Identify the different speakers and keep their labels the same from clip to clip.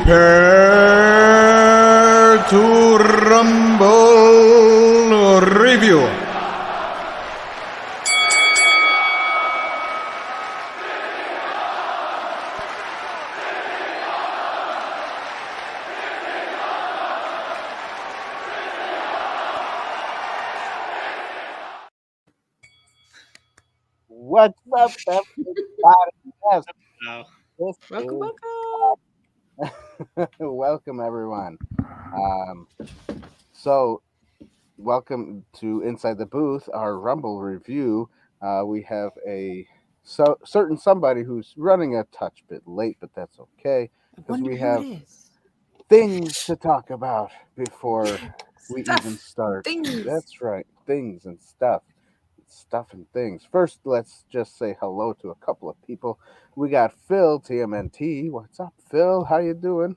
Speaker 1: Prepare to rumble review.
Speaker 2: What's up, everybody? Yes,
Speaker 3: Welcome.
Speaker 2: welcome, everyone. So, welcome to Inside the Booth, our Rumble review. We have a certain somebody who's running a touch bit late, but that's okay because we have things to talk about before we even start.
Speaker 3: Things.
Speaker 2: That's right, things and stuff. Stuff and things. First, let's just say hello to a couple of people. We got Phil, TMNT. What's up, Phil? How you doing?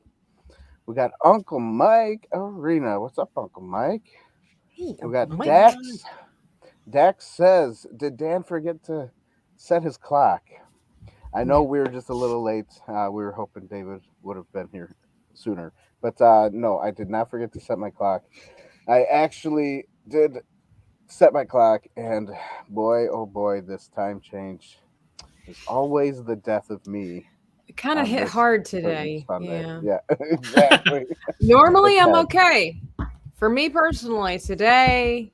Speaker 2: We got Uncle Mike Arena. What's up, Uncle Mike?
Speaker 3: Hey,
Speaker 2: We got
Speaker 3: Mike.
Speaker 2: Dax. Dax says, did Dan forget to set his clock? I know we were just a little late. We were hoping David would have been here sooner. But no, I did not forget to set my clock. I actually did set my clock, and boy, oh boy, this time change is always the death of me.
Speaker 3: It kind of hit hard today.
Speaker 2: Yeah, exactly.
Speaker 3: Normally, I'm okay. For me personally, today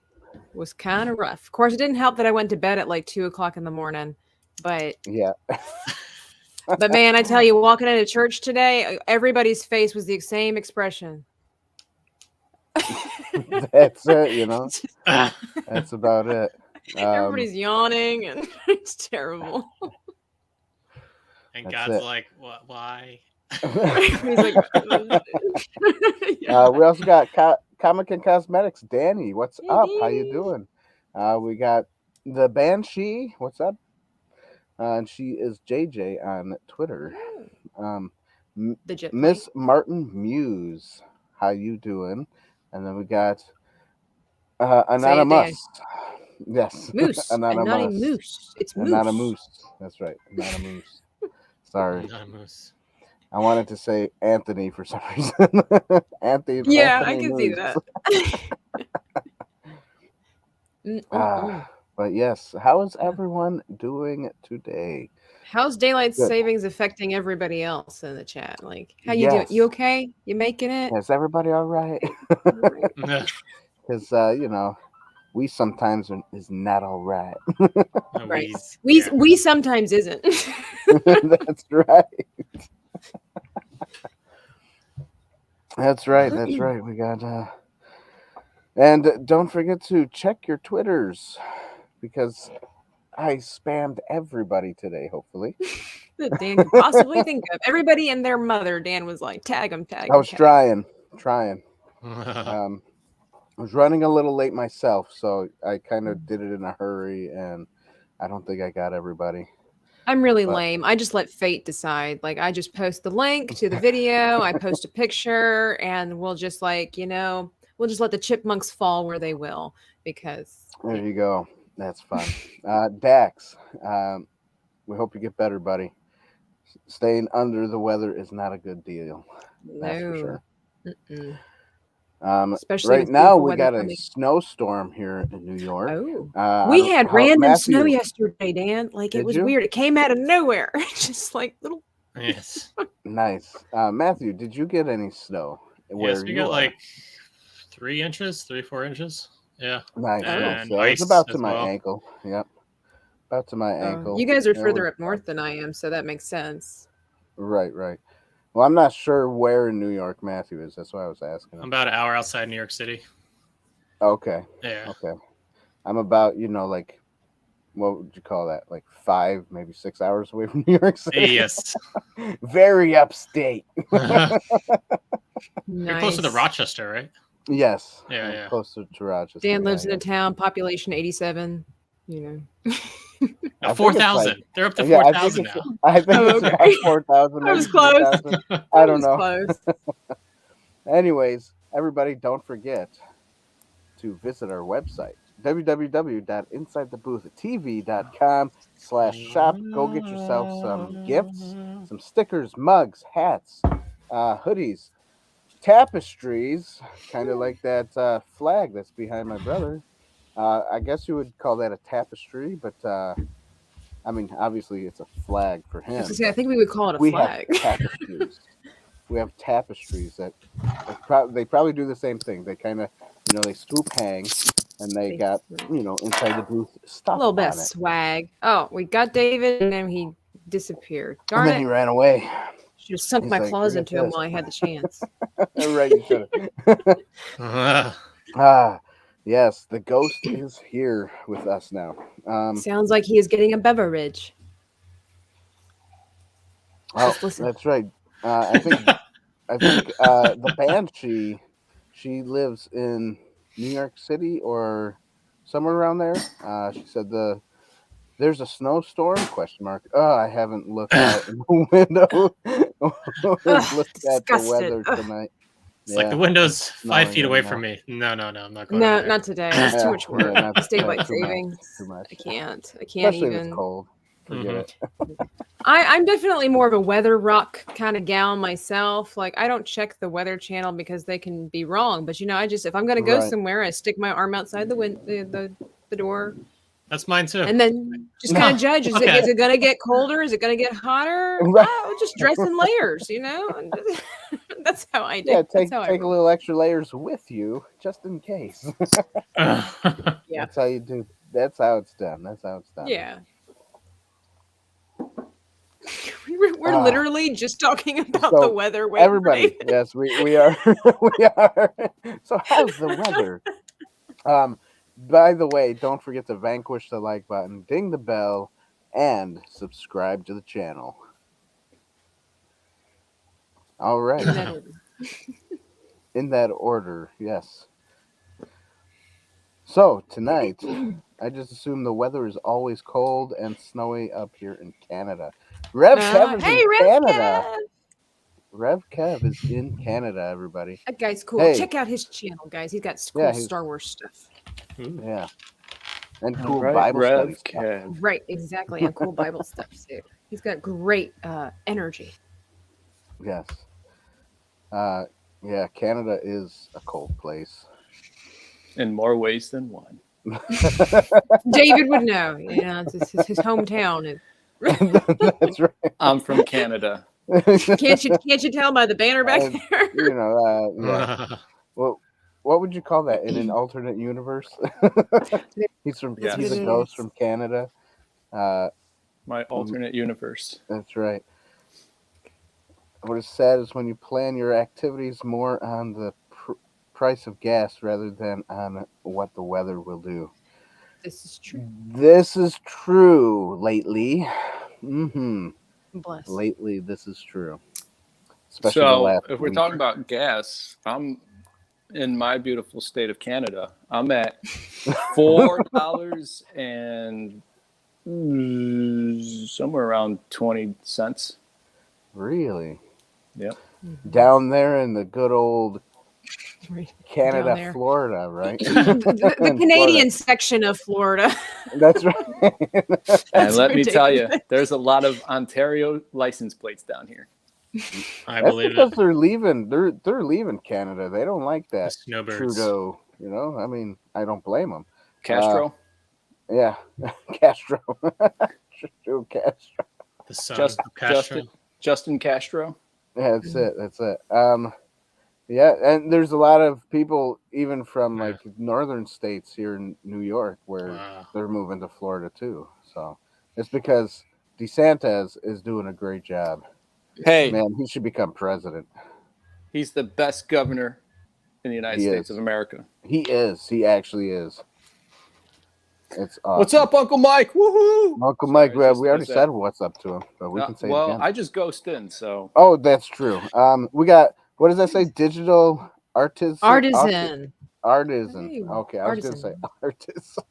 Speaker 3: was kind of rough. Of course, it didn't help that I went to bed at like 2 o'clock in the morning. But
Speaker 2: yeah.
Speaker 3: But man, I tell you, walking into church today, everybody's face was the same expression.
Speaker 2: That's it, you know. That's about it.
Speaker 3: Everybody's yawning, and it's terrible.
Speaker 4: And God's like, "What? Why?"
Speaker 3: He's like,
Speaker 2: we also got Comic and Cosmetics. Danny, what's up? How you doing? We got the Banshee. What's up? And she is JJ on Twitter. Miss Martin Muse, how you doing? And then we got Anonymous. Yes,
Speaker 3: Moose.
Speaker 2: Anonymous.
Speaker 3: Moose. It's Moose.
Speaker 2: Anonymous. That's right. Anonymous. Sorry.
Speaker 4: Anonymous.
Speaker 2: I wanted to say Anthony for some reason. Anthony.
Speaker 3: Yeah,
Speaker 2: Anthony
Speaker 3: I can
Speaker 2: Moose.
Speaker 3: See that.
Speaker 2: But yes, how is everyone doing today?
Speaker 3: How's daylight savings affecting everybody else in the chat? Like, how you doing? You okay? You making it?
Speaker 2: Is everybody all right? Because you know, we sometimes is not all right.
Speaker 3: Right. We sometimes isn't.
Speaker 2: That's right. That's right. That's right. We got and don't forget to check your Twitters because I spammed everybody today, hopefully.
Speaker 3: That Dan could possibly think of. Everybody and their mother, Dan was like, tag them.
Speaker 2: I was trying. I was running a little late myself, so I kind of did it in a hurry, and I don't think I got everybody.
Speaker 3: I'm really lame. I just let fate decide. Like, I just post the link to the video, I post a picture, and we'll just we'll just let the chipmunks fall where they will, because...
Speaker 2: There you go. That's fun. Dax, we hope you get better, buddy. Staying under the weather is not a good deal. That's for sure.
Speaker 3: Especially
Speaker 2: right now, we got a snowstorm here in New York.
Speaker 3: Oh, we had random snow yesterday, Dan. Like, it was weird. It came out of nowhere. Just like little.
Speaker 4: Yes.
Speaker 2: Nice. Matthew, did you get any snow?
Speaker 4: Yes, we got like 3 inches, 4 inches. Yeah.
Speaker 2: Nice.
Speaker 4: And
Speaker 2: so it's about to my ankle. Yep. About to my ankle.
Speaker 3: You guys are further up north than I am, so that makes sense.
Speaker 2: Right. Well, I'm not sure where in New York Matthew is. That's why I was asking.
Speaker 4: I'm about an hour outside New York City.
Speaker 2: Okay.
Speaker 4: Yeah.
Speaker 2: Okay. I'm about, like, what would you call that? Like 5, maybe 6 hours away from New York City.
Speaker 4: Yes.
Speaker 2: Very upstate.
Speaker 4: You're closer to Rochester, right?
Speaker 2: Yes.
Speaker 4: Yeah.
Speaker 2: Closer to Rochester.
Speaker 3: Dan lives in a town, population 87.
Speaker 4: 4,000. They're up to 4,000 now.
Speaker 2: I think it's about 4,000.
Speaker 3: That was close.
Speaker 2: I don't know. Anyways, everybody, don't forget to visit our website, www.insidethebooth.tv.com/shop. Go get yourself some gifts, some stickers, mugs, hats, hoodies, tapestries, kind of like that flag that's behind my brother. I guess you would call that a tapestry, but I mean, obviously it's a flag for
Speaker 3: I was
Speaker 2: him.
Speaker 3: gonna say, I
Speaker 2: But
Speaker 3: think we would call it a
Speaker 2: we have
Speaker 3: flag.
Speaker 2: tapestries. We have tapestries that they probably do the same thing. They kind of, they swoop hang, and they got, inside the booth
Speaker 3: A
Speaker 2: stuff
Speaker 3: little bit of
Speaker 2: on it.
Speaker 3: swag. Oh, we got David, and then he disappeared.
Speaker 2: And
Speaker 3: Darn
Speaker 2: then he
Speaker 3: it!
Speaker 2: ran away.
Speaker 3: Should have sunk
Speaker 2: He's
Speaker 3: my
Speaker 2: like,
Speaker 3: claws
Speaker 2: forget
Speaker 3: into him
Speaker 2: this.
Speaker 3: while I had the chance.
Speaker 2: Right, you should have. Yes, the ghost is here with us now.
Speaker 3: Sounds like he is getting a beverage.
Speaker 2: Oh,
Speaker 3: Just listen.
Speaker 2: that's right. I think the Banshee, she lives in New York City or somewhere around there. She said there's a snowstorm? Question mark. Oh, I haven't looked out in the window or
Speaker 3: Ugh,
Speaker 2: looked at the
Speaker 3: disgusted.
Speaker 2: weather
Speaker 3: Ugh.
Speaker 2: tonight.
Speaker 4: It's like the
Speaker 2: Yeah,
Speaker 4: window's
Speaker 2: it's
Speaker 4: 5
Speaker 2: snowing
Speaker 4: feet
Speaker 2: right
Speaker 4: away
Speaker 2: now.
Speaker 4: from me. No, I'm not going over
Speaker 3: No,
Speaker 4: there.
Speaker 3: not today. It's too much work.
Speaker 2: not
Speaker 3: It's daylight
Speaker 2: too much.
Speaker 3: savings.
Speaker 2: Too much.
Speaker 3: I can't
Speaker 2: Especially if
Speaker 3: even.
Speaker 2: it's cold. Forget it.
Speaker 3: I'm definitely more of a weather rock kind of gal myself. Like, I don't check the weather channel because they can be wrong. But I just, if I'm gonna go
Speaker 2: Right.
Speaker 3: somewhere, I stick my arm outside the door,
Speaker 4: That's mine too.
Speaker 3: and then just kind of judge. Is it gonna get colder? Is it gonna get hotter?
Speaker 2: Right.
Speaker 3: I'll just dress in layers, and just, that's how I do.
Speaker 2: Yeah,
Speaker 3: That's how I
Speaker 2: take a
Speaker 3: roll.
Speaker 2: little extra layers with you just in case.
Speaker 3: Yeah,
Speaker 2: That's how you do. That's how it's done. That's how it's done.
Speaker 3: yeah. We're literally just talking about
Speaker 2: So,
Speaker 3: the weather. Wait,
Speaker 2: everybody, yes, we are. We are. So how's the weather? By the way, don't forget to vanquish the like button, ding the bell, and subscribe to the channel. All right.
Speaker 3: in that order.
Speaker 2: In that order, yes. So tonight, I just assume the weather is always cold and snowy up here in Canada. Rev Kev is
Speaker 3: Hey,
Speaker 2: in
Speaker 3: Rev
Speaker 2: Canada.
Speaker 3: Kev!
Speaker 2: Rev Kev is in Canada, everybody.
Speaker 3: That guy's cool.
Speaker 2: Hey.
Speaker 3: Check out his channel, guys. He's got cool
Speaker 2: Yeah, he's-
Speaker 3: Star Wars stuff.
Speaker 2: Yeah. And
Speaker 5: All
Speaker 2: cool
Speaker 5: right,
Speaker 2: Bible
Speaker 5: Rev
Speaker 2: studies.
Speaker 5: Kev.
Speaker 3: Right, exactly. And cool Bible stuff too. He's got great energy.
Speaker 2: Yes. Yeah, Canada is a cold place.
Speaker 5: In more ways than one.
Speaker 3: David would know. It's his hometown.
Speaker 2: That's right.
Speaker 5: I'm from Canada.
Speaker 3: Can't you tell by the banner back there?
Speaker 2: Yeah. Well, what would you call that in an alternate universe? He's a ghost from Canada.
Speaker 5: My alternate universe.
Speaker 2: That's right. What is sad is when you plan your activities more on the price of gas rather than on what the weather will do.
Speaker 3: This is true.
Speaker 2: This is true lately. Mm-hmm.
Speaker 3: Bless.
Speaker 2: Lately, this is true. Especially
Speaker 5: So, if we're talking about gas, I'm in my beautiful state of Canada. I'm at $4 and somewhere around 20 cents.
Speaker 2: Really?
Speaker 5: Yep.
Speaker 2: Down there in the good old Canada,
Speaker 3: there.
Speaker 2: Florida, right?
Speaker 3: the Canadian section of Florida.
Speaker 2: That's right.
Speaker 5: And let me tell you, there's a lot of Ontario license plates down here.
Speaker 4: I
Speaker 2: That's
Speaker 4: believe
Speaker 2: because
Speaker 4: it.
Speaker 2: they're leaving. They're leaving Canada. They don't like that
Speaker 4: Snowbirds.
Speaker 2: Trudeau. I mean, I don't blame them.
Speaker 5: Castro?
Speaker 2: Yeah, Castro. Trudeau Castro.
Speaker 4: The son of Castro.
Speaker 5: Justin Castro.
Speaker 2: Yeah, that's it. Yeah, and there's a lot of people even from like northern states here in New York where they're moving to Florida too. So it's because DeSantis is doing a great job.
Speaker 5: Hey,
Speaker 2: man, he should become president.
Speaker 5: He's the best governor in the United States of America.
Speaker 2: He is. He actually is. It's awesome.
Speaker 5: What's up, Uncle Mike? Woohoo!
Speaker 2: Uncle Mike, we already said what's up to him, but we can say it again.
Speaker 5: I just ghosted in, so.
Speaker 2: Oh, that's true. We got, what does that say? Digital artisan.
Speaker 3: Artisan.
Speaker 2: Hey, okay, I was going to say artisan.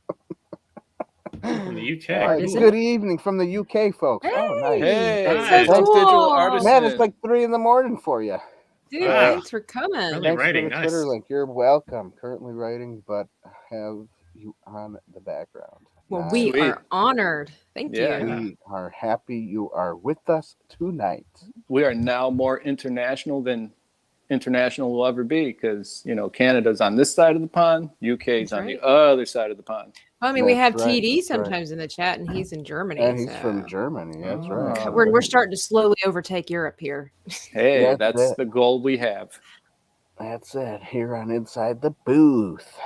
Speaker 4: From the UK.
Speaker 2: Good evening from the UK, folks.
Speaker 3: Hey,
Speaker 2: oh, nice.
Speaker 5: Hey,
Speaker 3: that's so
Speaker 5: cool. Digital
Speaker 2: artisan. Man, it's like 3 a.m. for you.
Speaker 3: Dude, thanks for coming.
Speaker 4: Currently writing,
Speaker 2: for the Twitter link. You're welcome. Currently writing, but have you on the background.
Speaker 3: Well, we
Speaker 5: Sweet.
Speaker 3: are honored. Thank
Speaker 5: Yeah.
Speaker 3: you.
Speaker 2: We are happy you are with us tonight.
Speaker 5: We are now more international than international will ever be because, Canada's on this side of the pond, UK's
Speaker 3: That's
Speaker 5: on
Speaker 3: right.
Speaker 5: the other side of the pond.
Speaker 3: Well, I mean, we have
Speaker 2: That's right,
Speaker 3: TD
Speaker 2: that's right.
Speaker 3: sometimes in the chat, and he's in Germany.
Speaker 2: And he's
Speaker 3: so
Speaker 2: from Germany. That's right.
Speaker 3: we're starting to slowly overtake Europe here.
Speaker 5: Hey,
Speaker 2: That's
Speaker 5: that's
Speaker 2: it.
Speaker 5: the goal we have.
Speaker 2: That's it. Here on Inside the Booth.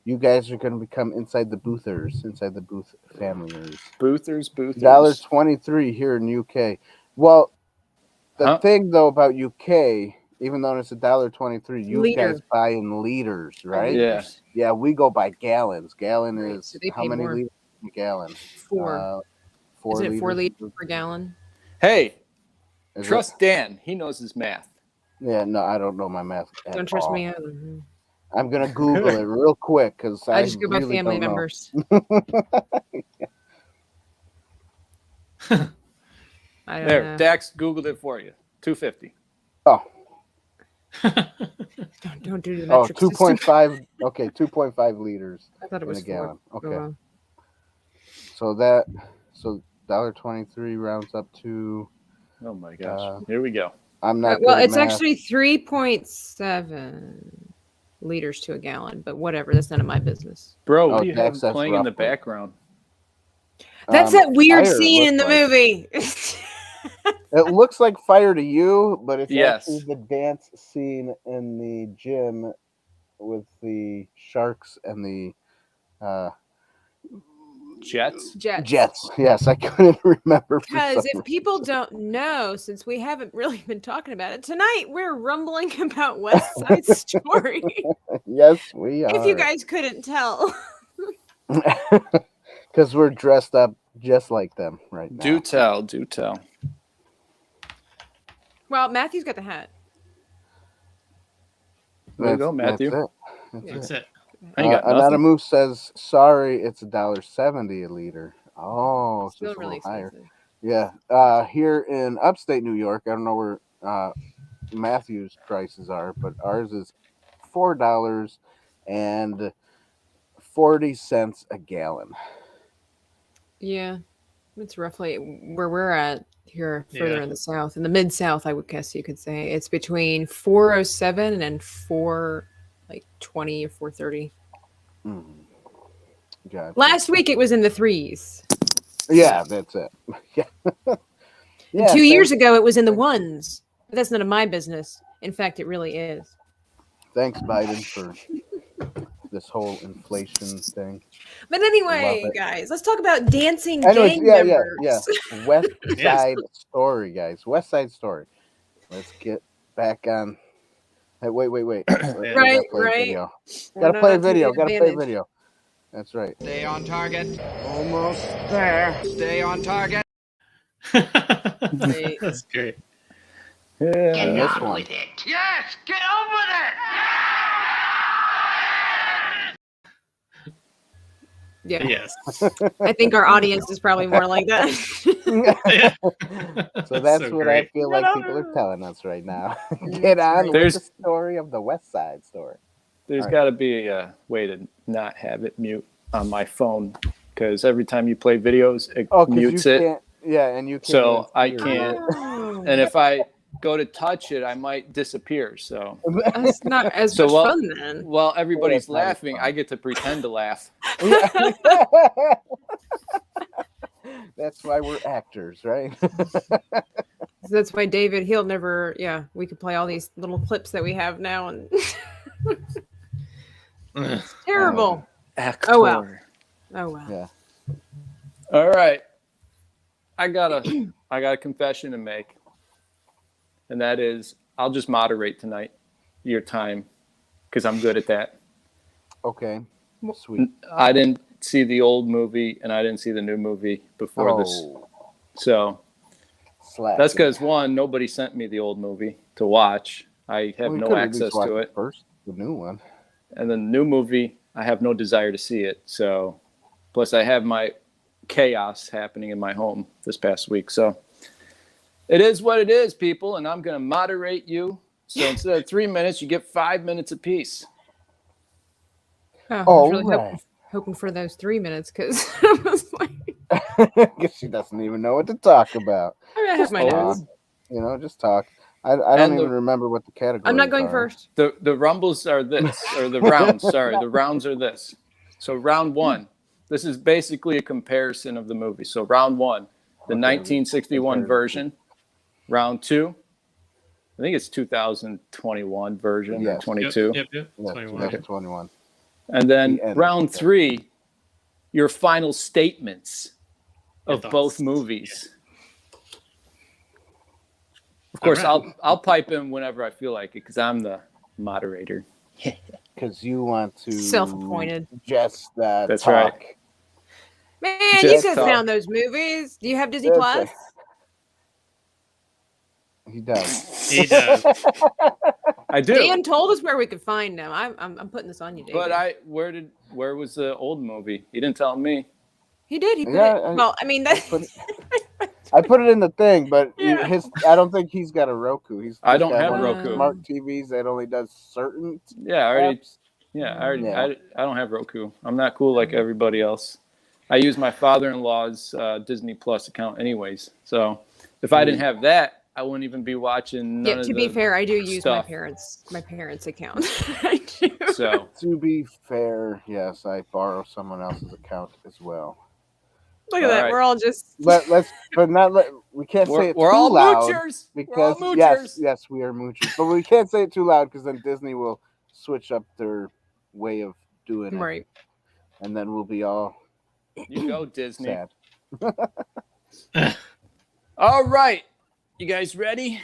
Speaker 2: You guys are going to become Inside the Boothers, Inside the Booth families.
Speaker 5: Boothers.
Speaker 2: $1.23 here in UK. Well, the
Speaker 5: Huh?
Speaker 2: thing though about UK, even though it's $1.23, you
Speaker 3: Liter.
Speaker 2: guys buy in liters, right?
Speaker 5: Yeah.
Speaker 2: Yeah, we go by gallons. Gallon
Speaker 3: Right,
Speaker 2: is
Speaker 3: so they
Speaker 2: how
Speaker 3: pay
Speaker 2: many
Speaker 3: more.
Speaker 2: liters in a gallon?
Speaker 3: 4.
Speaker 2: 4
Speaker 3: Is it
Speaker 2: liters.
Speaker 3: 4 liters per gallon?
Speaker 5: Hey,
Speaker 2: Is
Speaker 5: trust
Speaker 2: it?
Speaker 5: Dan. He knows his math.
Speaker 2: Yeah, no, I don't know my math at
Speaker 3: Don't trust
Speaker 2: all.
Speaker 3: me either.
Speaker 2: I'm gonna Google it real quick because
Speaker 3: I just go by
Speaker 2: really
Speaker 3: family
Speaker 2: don't know.
Speaker 3: members. I don't
Speaker 5: There,
Speaker 3: know.
Speaker 5: Dax Googled it for you. 250.
Speaker 2: Oh,
Speaker 3: Don't do the
Speaker 2: oh,
Speaker 3: metric system.
Speaker 2: 2.5. Okay, 2.5 liters
Speaker 3: I thought it
Speaker 2: in
Speaker 3: was
Speaker 2: a
Speaker 3: 4.
Speaker 2: gallon. Okay,
Speaker 3: Oh, well.
Speaker 2: so $1.23 rounds up to.
Speaker 5: Oh my gosh. Here we go.
Speaker 2: I'm not.
Speaker 3: Well,
Speaker 2: good at
Speaker 3: it's
Speaker 2: math.
Speaker 3: actually 3.7 liters to a gallon, but whatever. That's none of my business.
Speaker 5: Bro,
Speaker 2: Oh,
Speaker 5: what do you have
Speaker 2: Dax, that's
Speaker 5: playing in the
Speaker 2: roughly.
Speaker 5: background?
Speaker 3: That's that weird
Speaker 2: fire, it
Speaker 3: scene in the
Speaker 2: looks like.
Speaker 3: movie.
Speaker 2: It looks like fire to you, but it's
Speaker 5: Yes.
Speaker 2: actually the dance scene in the gym with the sharks and the
Speaker 5: Jets?
Speaker 2: jets. Yes, I couldn't remember.
Speaker 3: Because if people don't know, since we haven't really been talking about it tonight, we're rumbling about West Side Story.
Speaker 2: Yes, we are.
Speaker 3: If you guys couldn't tell.
Speaker 2: Because we're dressed up just like them right now.
Speaker 5: Do tell.
Speaker 3: Well, Matthew's got the hat.
Speaker 5: There you go, Matthew.
Speaker 2: That's it.
Speaker 5: I ain't got nothing.
Speaker 2: Anonymous says, sorry, it's $1.70 a liter. Oh,
Speaker 3: Still
Speaker 2: it's a
Speaker 3: really
Speaker 2: little higher.
Speaker 3: expensive.
Speaker 2: Yeah. Here in upstate New York, I don't know where Matthew's prices are, but ours is $4.40 a gallon.
Speaker 3: Yeah. It's roughly where we're at here further
Speaker 4: Yeah.
Speaker 3: in the South. In the Mid-South, I would guess you could say. It's between 407 and 420 or 430.
Speaker 2: Gotcha.
Speaker 3: Last week it was in the 3s.
Speaker 2: Yeah, that's it. Yeah.
Speaker 3: And 2 years ago it was in the 1s. But that's none of my business. In fact, it really is.
Speaker 2: Thanks, Biden, for this whole inflation thing.
Speaker 3: But anyway,
Speaker 2: Love it.
Speaker 3: guys, let's talk about dancing
Speaker 2: Anyways,
Speaker 3: gang
Speaker 2: yeah.
Speaker 3: members.
Speaker 2: West
Speaker 4: Yes.
Speaker 2: Side Story, guys. West Side Story. Let's get back on. Hey, wait.
Speaker 3: Right.
Speaker 2: Video. Gotta play a video. That's right.
Speaker 1: Stay on target. Almost there. Stay on target.
Speaker 4: That's great.
Speaker 5: Yeah.
Speaker 2: And this one.
Speaker 1: Yes, get on with it.
Speaker 3: Yeah.
Speaker 4: Yes.
Speaker 3: I think our audience is probably more like that.
Speaker 2: So that's
Speaker 4: So
Speaker 2: what
Speaker 4: great.
Speaker 2: I feel like people are telling us right now. Get on with the story of the West Side Story.
Speaker 5: There's
Speaker 2: All right.
Speaker 5: got to be a way to not have it mute on my phone because every time you play videos, it mutes
Speaker 2: you
Speaker 5: it.
Speaker 2: can't. Yeah, and you can't.
Speaker 5: So I
Speaker 2: hear
Speaker 5: can't.
Speaker 3: Oh.
Speaker 5: And if I go to touch it, I might disappear. So
Speaker 3: That's not as
Speaker 5: So
Speaker 3: much
Speaker 5: while-
Speaker 3: fun then.
Speaker 5: while everybody's
Speaker 2: that's not as
Speaker 5: laughing,
Speaker 2: fun.
Speaker 5: I get to pretend to laugh.
Speaker 2: That's why we're actors, right?
Speaker 3: So that's why David, he'll never, we could play all these little clips that we have now. And it's terrible.
Speaker 5: Actor.
Speaker 3: Oh, well. Oh, wow.
Speaker 2: Yeah.
Speaker 5: All right. I got a confession to make. And that is I'll just moderate tonight your time because I'm good at that.
Speaker 2: Okay. Sweet.
Speaker 5: I didn't see the old movie and I didn't see the new movie before this. So that's because one, nobody sent me the old movie to watch. I have no access to it.
Speaker 2: First, the new one.
Speaker 5: And then the new movie, I have no desire to see it. So plus I have my chaos happening in my home this past week. So it is what it is, people, and I'm going to moderate you. So instead of 3 minutes, you get 5 minutes apiece.
Speaker 2: All right.
Speaker 3: hoping for those 3 minutes because I was like,
Speaker 2: Guess she doesn't even know what to talk about.
Speaker 3: I have my
Speaker 2: Talk,
Speaker 3: notes.
Speaker 2: just talk. I don't
Speaker 5: And
Speaker 2: even remember what the categories
Speaker 3: I'm not going
Speaker 2: are.
Speaker 3: first.
Speaker 5: The rumbles are this, or the rounds. Sorry, the rounds are this. So round one, this is basically a comparison of the movie. So round one, the
Speaker 2: Okay.
Speaker 5: 1961 version. Round two, I think it's 2021 version or
Speaker 2: Yes.
Speaker 5: 22.
Speaker 4: Yep.
Speaker 2: Yes,
Speaker 4: 21.
Speaker 2: 2021.
Speaker 5: And then
Speaker 2: The end.
Speaker 5: round three, your final statements
Speaker 4: Your
Speaker 5: of
Speaker 4: thoughts.
Speaker 5: both movies. Of course,
Speaker 4: All
Speaker 5: I'll pipe in whenever I feel like it because I'm the moderator.
Speaker 2: Because you want to
Speaker 3: Self-appointed.
Speaker 2: just
Speaker 5: That's
Speaker 2: talk.
Speaker 5: right.
Speaker 3: Man,
Speaker 5: Just
Speaker 3: you could have
Speaker 5: talk.
Speaker 3: found those movies. Do you have Disney
Speaker 2: That's
Speaker 3: Plus?
Speaker 2: He does.
Speaker 4: He does.
Speaker 5: I do.
Speaker 3: Dan told us where we could find them. I'm putting this on you, David.
Speaker 5: But where was the old movie? He didn't tell me.
Speaker 3: He did. He put
Speaker 2: Yeah,
Speaker 3: it. Well, I mean, that's.
Speaker 2: I put it in the thing, but
Speaker 3: Yeah.
Speaker 2: I don't think he's got a Roku. He's
Speaker 5: I
Speaker 2: just
Speaker 5: don't
Speaker 2: got
Speaker 5: have
Speaker 2: one
Speaker 5: a
Speaker 2: of those
Speaker 5: Roku.
Speaker 2: smart TVs that only does certain
Speaker 5: Yeah, I already.
Speaker 2: apps.
Speaker 5: Yeah,
Speaker 2: Yeah.
Speaker 5: I don't have Roku. I'm not cool like everybody else. I use my father-in-law's Disney Plus account anyways. So if I didn't have that, I wouldn't even be watching none
Speaker 3: Yeah.
Speaker 5: of
Speaker 3: To
Speaker 5: the
Speaker 3: be fair, I do use
Speaker 5: stuff.
Speaker 3: my parents' account. I do.
Speaker 5: So
Speaker 2: To be fair, yes, I borrow someone else's account as well.
Speaker 3: Look at
Speaker 5: All
Speaker 3: that.
Speaker 5: right.
Speaker 3: We're all just.
Speaker 2: We can't say it
Speaker 5: we're
Speaker 2: too
Speaker 5: all
Speaker 2: loud
Speaker 5: moochers.
Speaker 2: because
Speaker 5: We're all moochers.
Speaker 2: yes, we are moochers, but we can't say it too loud because then Disney will switch up their way of doing it,
Speaker 3: Right.
Speaker 2: and then we'll be all
Speaker 5: You go, Disney.
Speaker 2: sad.
Speaker 5: All right. You guys ready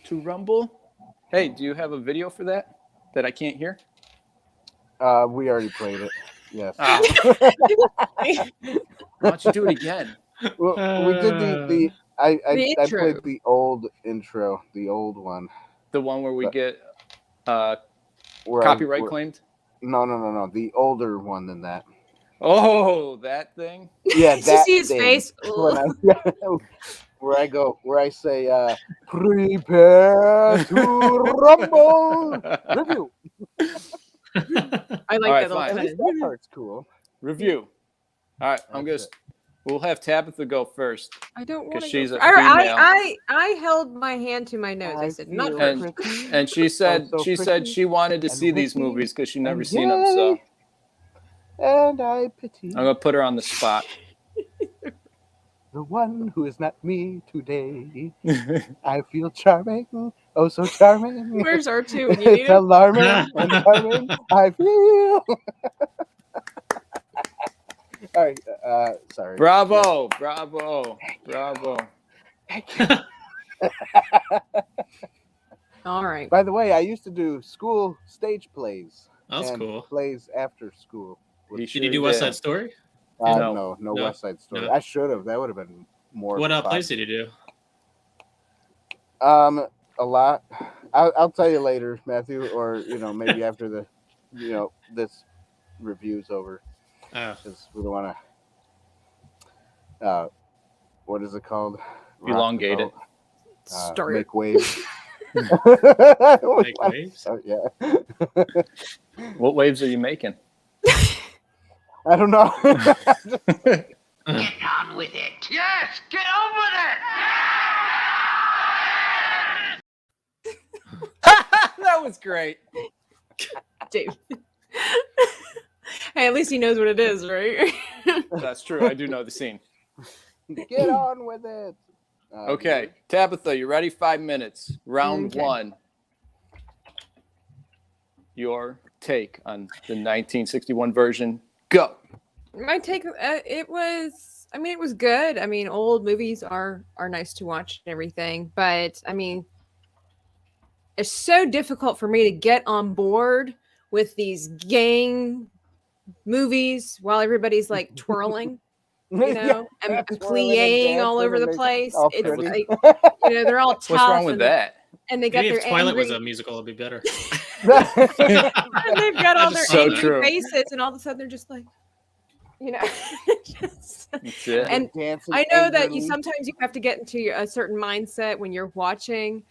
Speaker 5: to rumble? Hey, do you have a video for that I can't hear?
Speaker 2: We already played it. Yes.
Speaker 5: Ah. Why don't you do it again?
Speaker 2: Well, we did
Speaker 3: The
Speaker 2: I
Speaker 3: intro.
Speaker 2: played the old intro, the old one.
Speaker 5: The one where we
Speaker 2: But-
Speaker 5: get
Speaker 2: Where
Speaker 5: copyright claimed?
Speaker 2: No, the older one than that.
Speaker 5: Oh, that thing?
Speaker 2: Yeah,
Speaker 3: Did you
Speaker 2: that
Speaker 3: see his
Speaker 2: thing.
Speaker 3: face?
Speaker 2: When where I say, prepare to rumble. Review.
Speaker 3: I like
Speaker 5: All right,
Speaker 3: that.
Speaker 5: fine.
Speaker 2: At
Speaker 3: Little
Speaker 2: least that part's cool.
Speaker 5: Review. All right,
Speaker 2: That's it.
Speaker 5: we'll have Tabitha go first.
Speaker 3: I don't want to.
Speaker 5: She's a
Speaker 3: I held my hand to my nose. I said not
Speaker 2: feel
Speaker 3: first.
Speaker 2: pretty.
Speaker 5: And she said
Speaker 2: so
Speaker 5: she said
Speaker 2: pretty
Speaker 5: she wanted to
Speaker 2: and
Speaker 5: see these
Speaker 2: witty
Speaker 5: movies because she never
Speaker 2: and
Speaker 5: seen them. So
Speaker 2: gay. And I pity
Speaker 5: I'm gonna put her on the spot.
Speaker 2: the one who is not me today. I feel charming, oh so charming.
Speaker 3: Where's R2 when you need
Speaker 2: It's
Speaker 3: him?
Speaker 2: alarming and charming. I feel. All right, sorry.
Speaker 5: Bravo.
Speaker 2: Thank you.
Speaker 3: All right.
Speaker 2: By the way, I used to do school stage plays.
Speaker 4: That's
Speaker 2: and
Speaker 4: cool.
Speaker 2: Plays after school.
Speaker 5: You
Speaker 4: Did you do West Side Story?
Speaker 5: No.
Speaker 2: No West Side Story.
Speaker 4: No.
Speaker 2: I should have. That would have been more.
Speaker 4: What
Speaker 2: fun.
Speaker 4: plays did you do?
Speaker 2: A lot. I'll tell you later, Matthew, or maybe after the, this review's over,
Speaker 4: Oh,
Speaker 2: because we don't want to. What is it called?
Speaker 5: Elongate it.
Speaker 3: Start.
Speaker 2: Make waves.
Speaker 4: make waves.
Speaker 2: Oh, yeah.
Speaker 5: What waves are you making?
Speaker 2: I don't know.
Speaker 6: Get on with it. Yes, get on with it.
Speaker 5: That was great.
Speaker 3: Dave. Hey, at least he knows what it is, right?
Speaker 5: That's true. I do know the scene.
Speaker 2: Get on with it.
Speaker 5: Okay, Tabitha, you ready? 5 minutes. Round
Speaker 3: Okay.
Speaker 5: one. Your take on the 1961 version. Go.
Speaker 3: My take, it was good. I mean, old movies are nice to watch and everything, but I mean, it's so difficult for me to get on board with these gang movies while everybody's like twirling, and playing all over the place.
Speaker 2: all
Speaker 3: It's
Speaker 2: pretty.
Speaker 3: like, they're all tough.
Speaker 5: What's wrong with that?
Speaker 3: And they got
Speaker 4: Maybe
Speaker 3: their
Speaker 4: if Twilight was
Speaker 3: angry,
Speaker 4: a musical, it'd be better.
Speaker 3: and they've got all their
Speaker 4: So
Speaker 3: angry
Speaker 5: true.
Speaker 3: faces, and all of a sudden they're just like, just,
Speaker 5: That's it.
Speaker 3: and
Speaker 2: Dancing
Speaker 3: I know that
Speaker 2: angrily.
Speaker 3: sometimes you have to get into a certain mindset when you're watching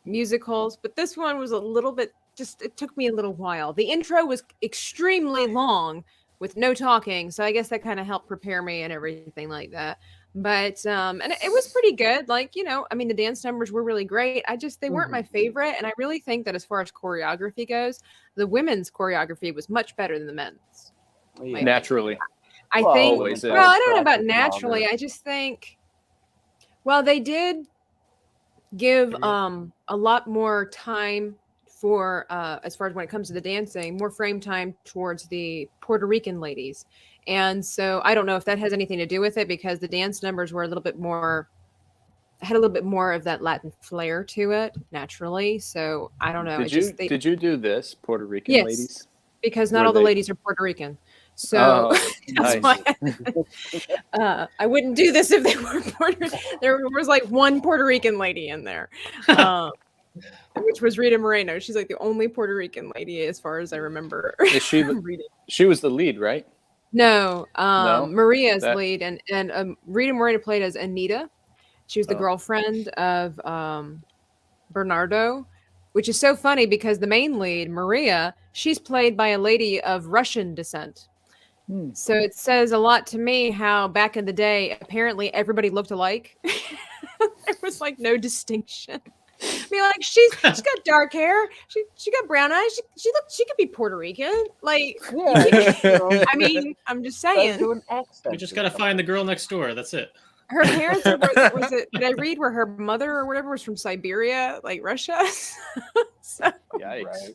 Speaker 3: musicals, but this one was a little bit it took me a little while. The intro was extremely long with no talking, so I guess that kind of helped prepare me and everything like that. But and it was pretty good. Like, I mean, the dance numbers were really great. They weren't my favorite, and I really think that as far as choreography goes, the women's choreography was much better than the men's.
Speaker 2: Yeah.
Speaker 5: Naturally.
Speaker 3: I
Speaker 2: Well,
Speaker 3: think.
Speaker 5: always is.
Speaker 3: Well, I don't know about
Speaker 2: Practice
Speaker 3: naturally.
Speaker 2: longer.
Speaker 3: I just think. Well, they did give a lot more time for as far as when it comes to the dancing, more frame time towards the Puerto Rican ladies. And so I don't know if that has anything to do with it, because the dance numbers were a little bit more, had a little bit more of that Latin flair to it naturally. So I don't know.
Speaker 5: Did you do this, Puerto Rican
Speaker 3: Yes,
Speaker 5: ladies?
Speaker 3: because not
Speaker 5: Were
Speaker 3: all the
Speaker 5: they-
Speaker 3: ladies are Puerto Rican. So that's
Speaker 5: nice.
Speaker 3: why I wouldn't do this if they were Puerto. There was like one Puerto Rican lady in there, which was Rita Moreno. She's like the only Puerto Rican lady as far as I remember.
Speaker 5: Is she?
Speaker 3: reading.
Speaker 5: She was the lead, right?
Speaker 3: No,
Speaker 5: No?
Speaker 3: Maria's
Speaker 5: That-
Speaker 3: lead, and Rita Moreno played as Anita. She was the girlfriend of Bernardo, which is so funny because the main lead, Maria, she's played by a lady of Russian descent. So it says a lot to me how back in the day, apparently everybody looked alike. There was like no distinction. I mean, like she's got dark hair, she got brown eyes, she could be Puerto Rican. Like,
Speaker 2: Yeah,
Speaker 3: I mean, I'm just
Speaker 2: do
Speaker 3: saying.
Speaker 2: an accent.
Speaker 4: We just gotta find the girl next door. That's it.
Speaker 3: Her parents did I read where her mother or whatever was from Siberia, like Russia? So,
Speaker 5: Yikes.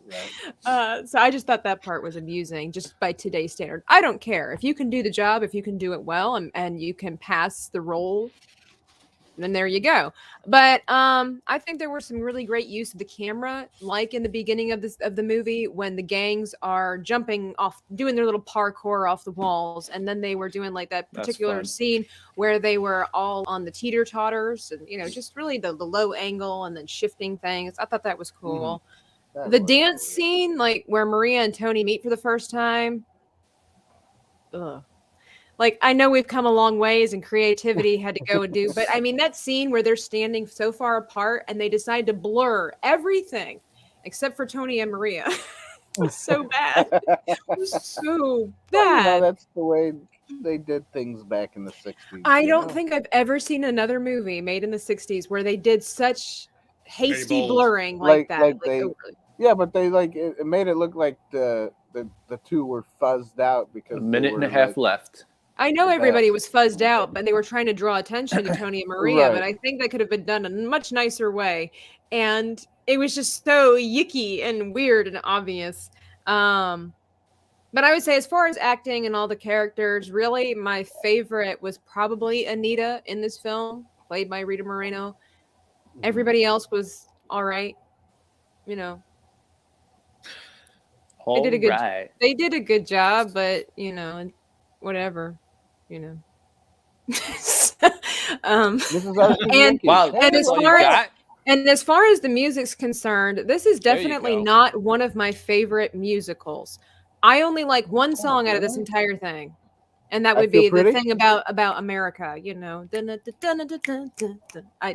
Speaker 2: Right.
Speaker 3: so I just thought that part was amusing, just by today's standard. I don't care if you can do the job, if you can do it well, and you can pass the role, then there you go. But I think there were some really great use of the camera, like in the beginning of the movie when the gangs are jumping off, doing their little parkour off the walls, and then they were doing like that
Speaker 5: That's
Speaker 3: particular
Speaker 5: fun.
Speaker 3: scene where they were all on the teeter totters, and just really the low angle and then shifting things. I thought that was cool.
Speaker 2: That
Speaker 3: The
Speaker 2: was
Speaker 3: dance
Speaker 2: cool.
Speaker 3: scene, like where Maria and Tony meet for the first time. Ugh. Like, I know we've come a long ways and creativity had to go and do, but I mean, that scene where they're standing so far apart and they decide to blur everything except for Tony and Maria. It was so bad. It was so bad.
Speaker 2: That's the way they did things back in the 60s.
Speaker 3: I don't think I've ever seen another movie made in the 60s where they did such hasty
Speaker 4: bold.
Speaker 3: blurring like that.
Speaker 2: Like they-
Speaker 3: overly.
Speaker 2: Yeah, but they it made it look like the two were fuzzed out because
Speaker 5: A minute
Speaker 2: they
Speaker 5: and a
Speaker 2: were,
Speaker 5: half
Speaker 2: like,
Speaker 5: left.
Speaker 3: I know
Speaker 2: Bad.
Speaker 3: everybody was fuzzed out, but they were trying to draw attention to Tony and Maria, but
Speaker 2: Right.
Speaker 3: I think that could have been done in a much nicer way. And it was just so yicky and weird and obvious. But I would say, as far as acting and all the characters, really my favorite was probably Anita in this film, played by Rita Moreno. Everybody else was all right. They did a good
Speaker 5: Right.
Speaker 3: they did a good job, but whatever.
Speaker 2: This is our
Speaker 3: And-
Speaker 5: Wow.
Speaker 3: And
Speaker 5: that's
Speaker 3: as
Speaker 5: all you
Speaker 3: far as-
Speaker 5: got?
Speaker 3: And as far as the music's concerned, this is
Speaker 5: There you
Speaker 3: definitely
Speaker 5: go.
Speaker 3: not one of my favorite musicals. I only like one song out of this
Speaker 2: really?
Speaker 3: entire thing. And that
Speaker 2: I
Speaker 3: would
Speaker 2: Feel
Speaker 3: be
Speaker 2: Pretty?
Speaker 3: the thing about America,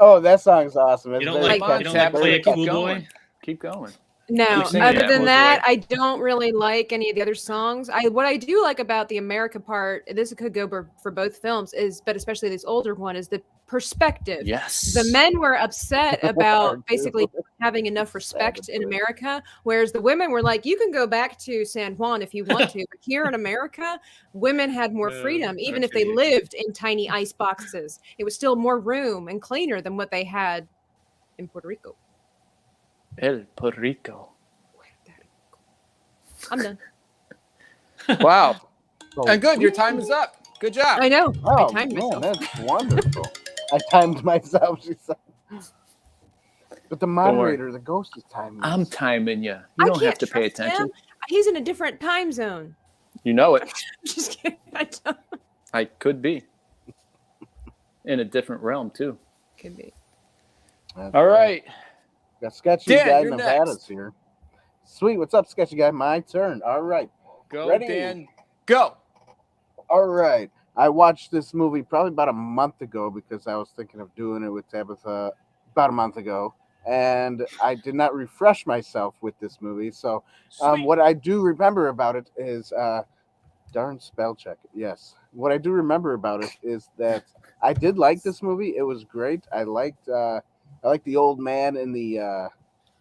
Speaker 2: Oh, that song's awesome. It's
Speaker 4: You don't
Speaker 2: very
Speaker 4: like
Speaker 2: catchy,
Speaker 4: you don't like
Speaker 2: very
Speaker 4: play a
Speaker 5: Keep
Speaker 4: cool
Speaker 2: catchy.
Speaker 4: boy?
Speaker 5: going. Keep going.
Speaker 3: No,
Speaker 5: Keep singing
Speaker 3: other
Speaker 5: that,
Speaker 3: than
Speaker 5: Jose.
Speaker 3: that, I don't really like any of the other songs. What I do like about the America part, this could go for both films, but especially this older one, is the perspective.
Speaker 5: Yes.
Speaker 3: The men were upset about basically having enough respect in America, whereas the women were like, you can go back to San Juan if you want to, but here in America, women had more freedom, even if they
Speaker 4: okay.
Speaker 3: lived in tiny ice boxes. It was still more room and cleaner than what they had in Puerto Rico.
Speaker 5: El Puerto Rico.
Speaker 3: I'm done.
Speaker 5: Wow.
Speaker 2: So-
Speaker 5: And good. Your time is up. Good job.
Speaker 3: I know.
Speaker 2: Oh,
Speaker 3: I timed
Speaker 2: man,
Speaker 3: myself.
Speaker 2: that's wonderful. I timed myself, she said. But the moderator, the ghost, is timing.
Speaker 5: I'm
Speaker 2: us.
Speaker 5: timing you. You
Speaker 3: I
Speaker 5: don't have
Speaker 3: can't
Speaker 5: to pay
Speaker 3: trust him.
Speaker 5: attention.
Speaker 3: He's in a different time zone.
Speaker 5: You know it.
Speaker 3: Just kidding. I don't.
Speaker 5: I could be. In a different realm, too.
Speaker 3: Could be.
Speaker 2: That's
Speaker 5: All right.
Speaker 2: Got Sketchy
Speaker 5: Dan,
Speaker 2: Guy
Speaker 5: you're
Speaker 2: Nevada's
Speaker 5: next.
Speaker 2: here. Sweet. What's up, Sketchy Guy? My turn. All right.
Speaker 5: Go,
Speaker 2: Ready?
Speaker 5: Dan. Go.
Speaker 2: All right. I watched this movie probably about a month ago because I was thinking of doing it with Tabitha about a month ago. and I did not refresh myself with this movie. So what I do remember about it is darn spell check. Yes, what I do remember about it is that I did like this movie. It was great. I liked the old man in the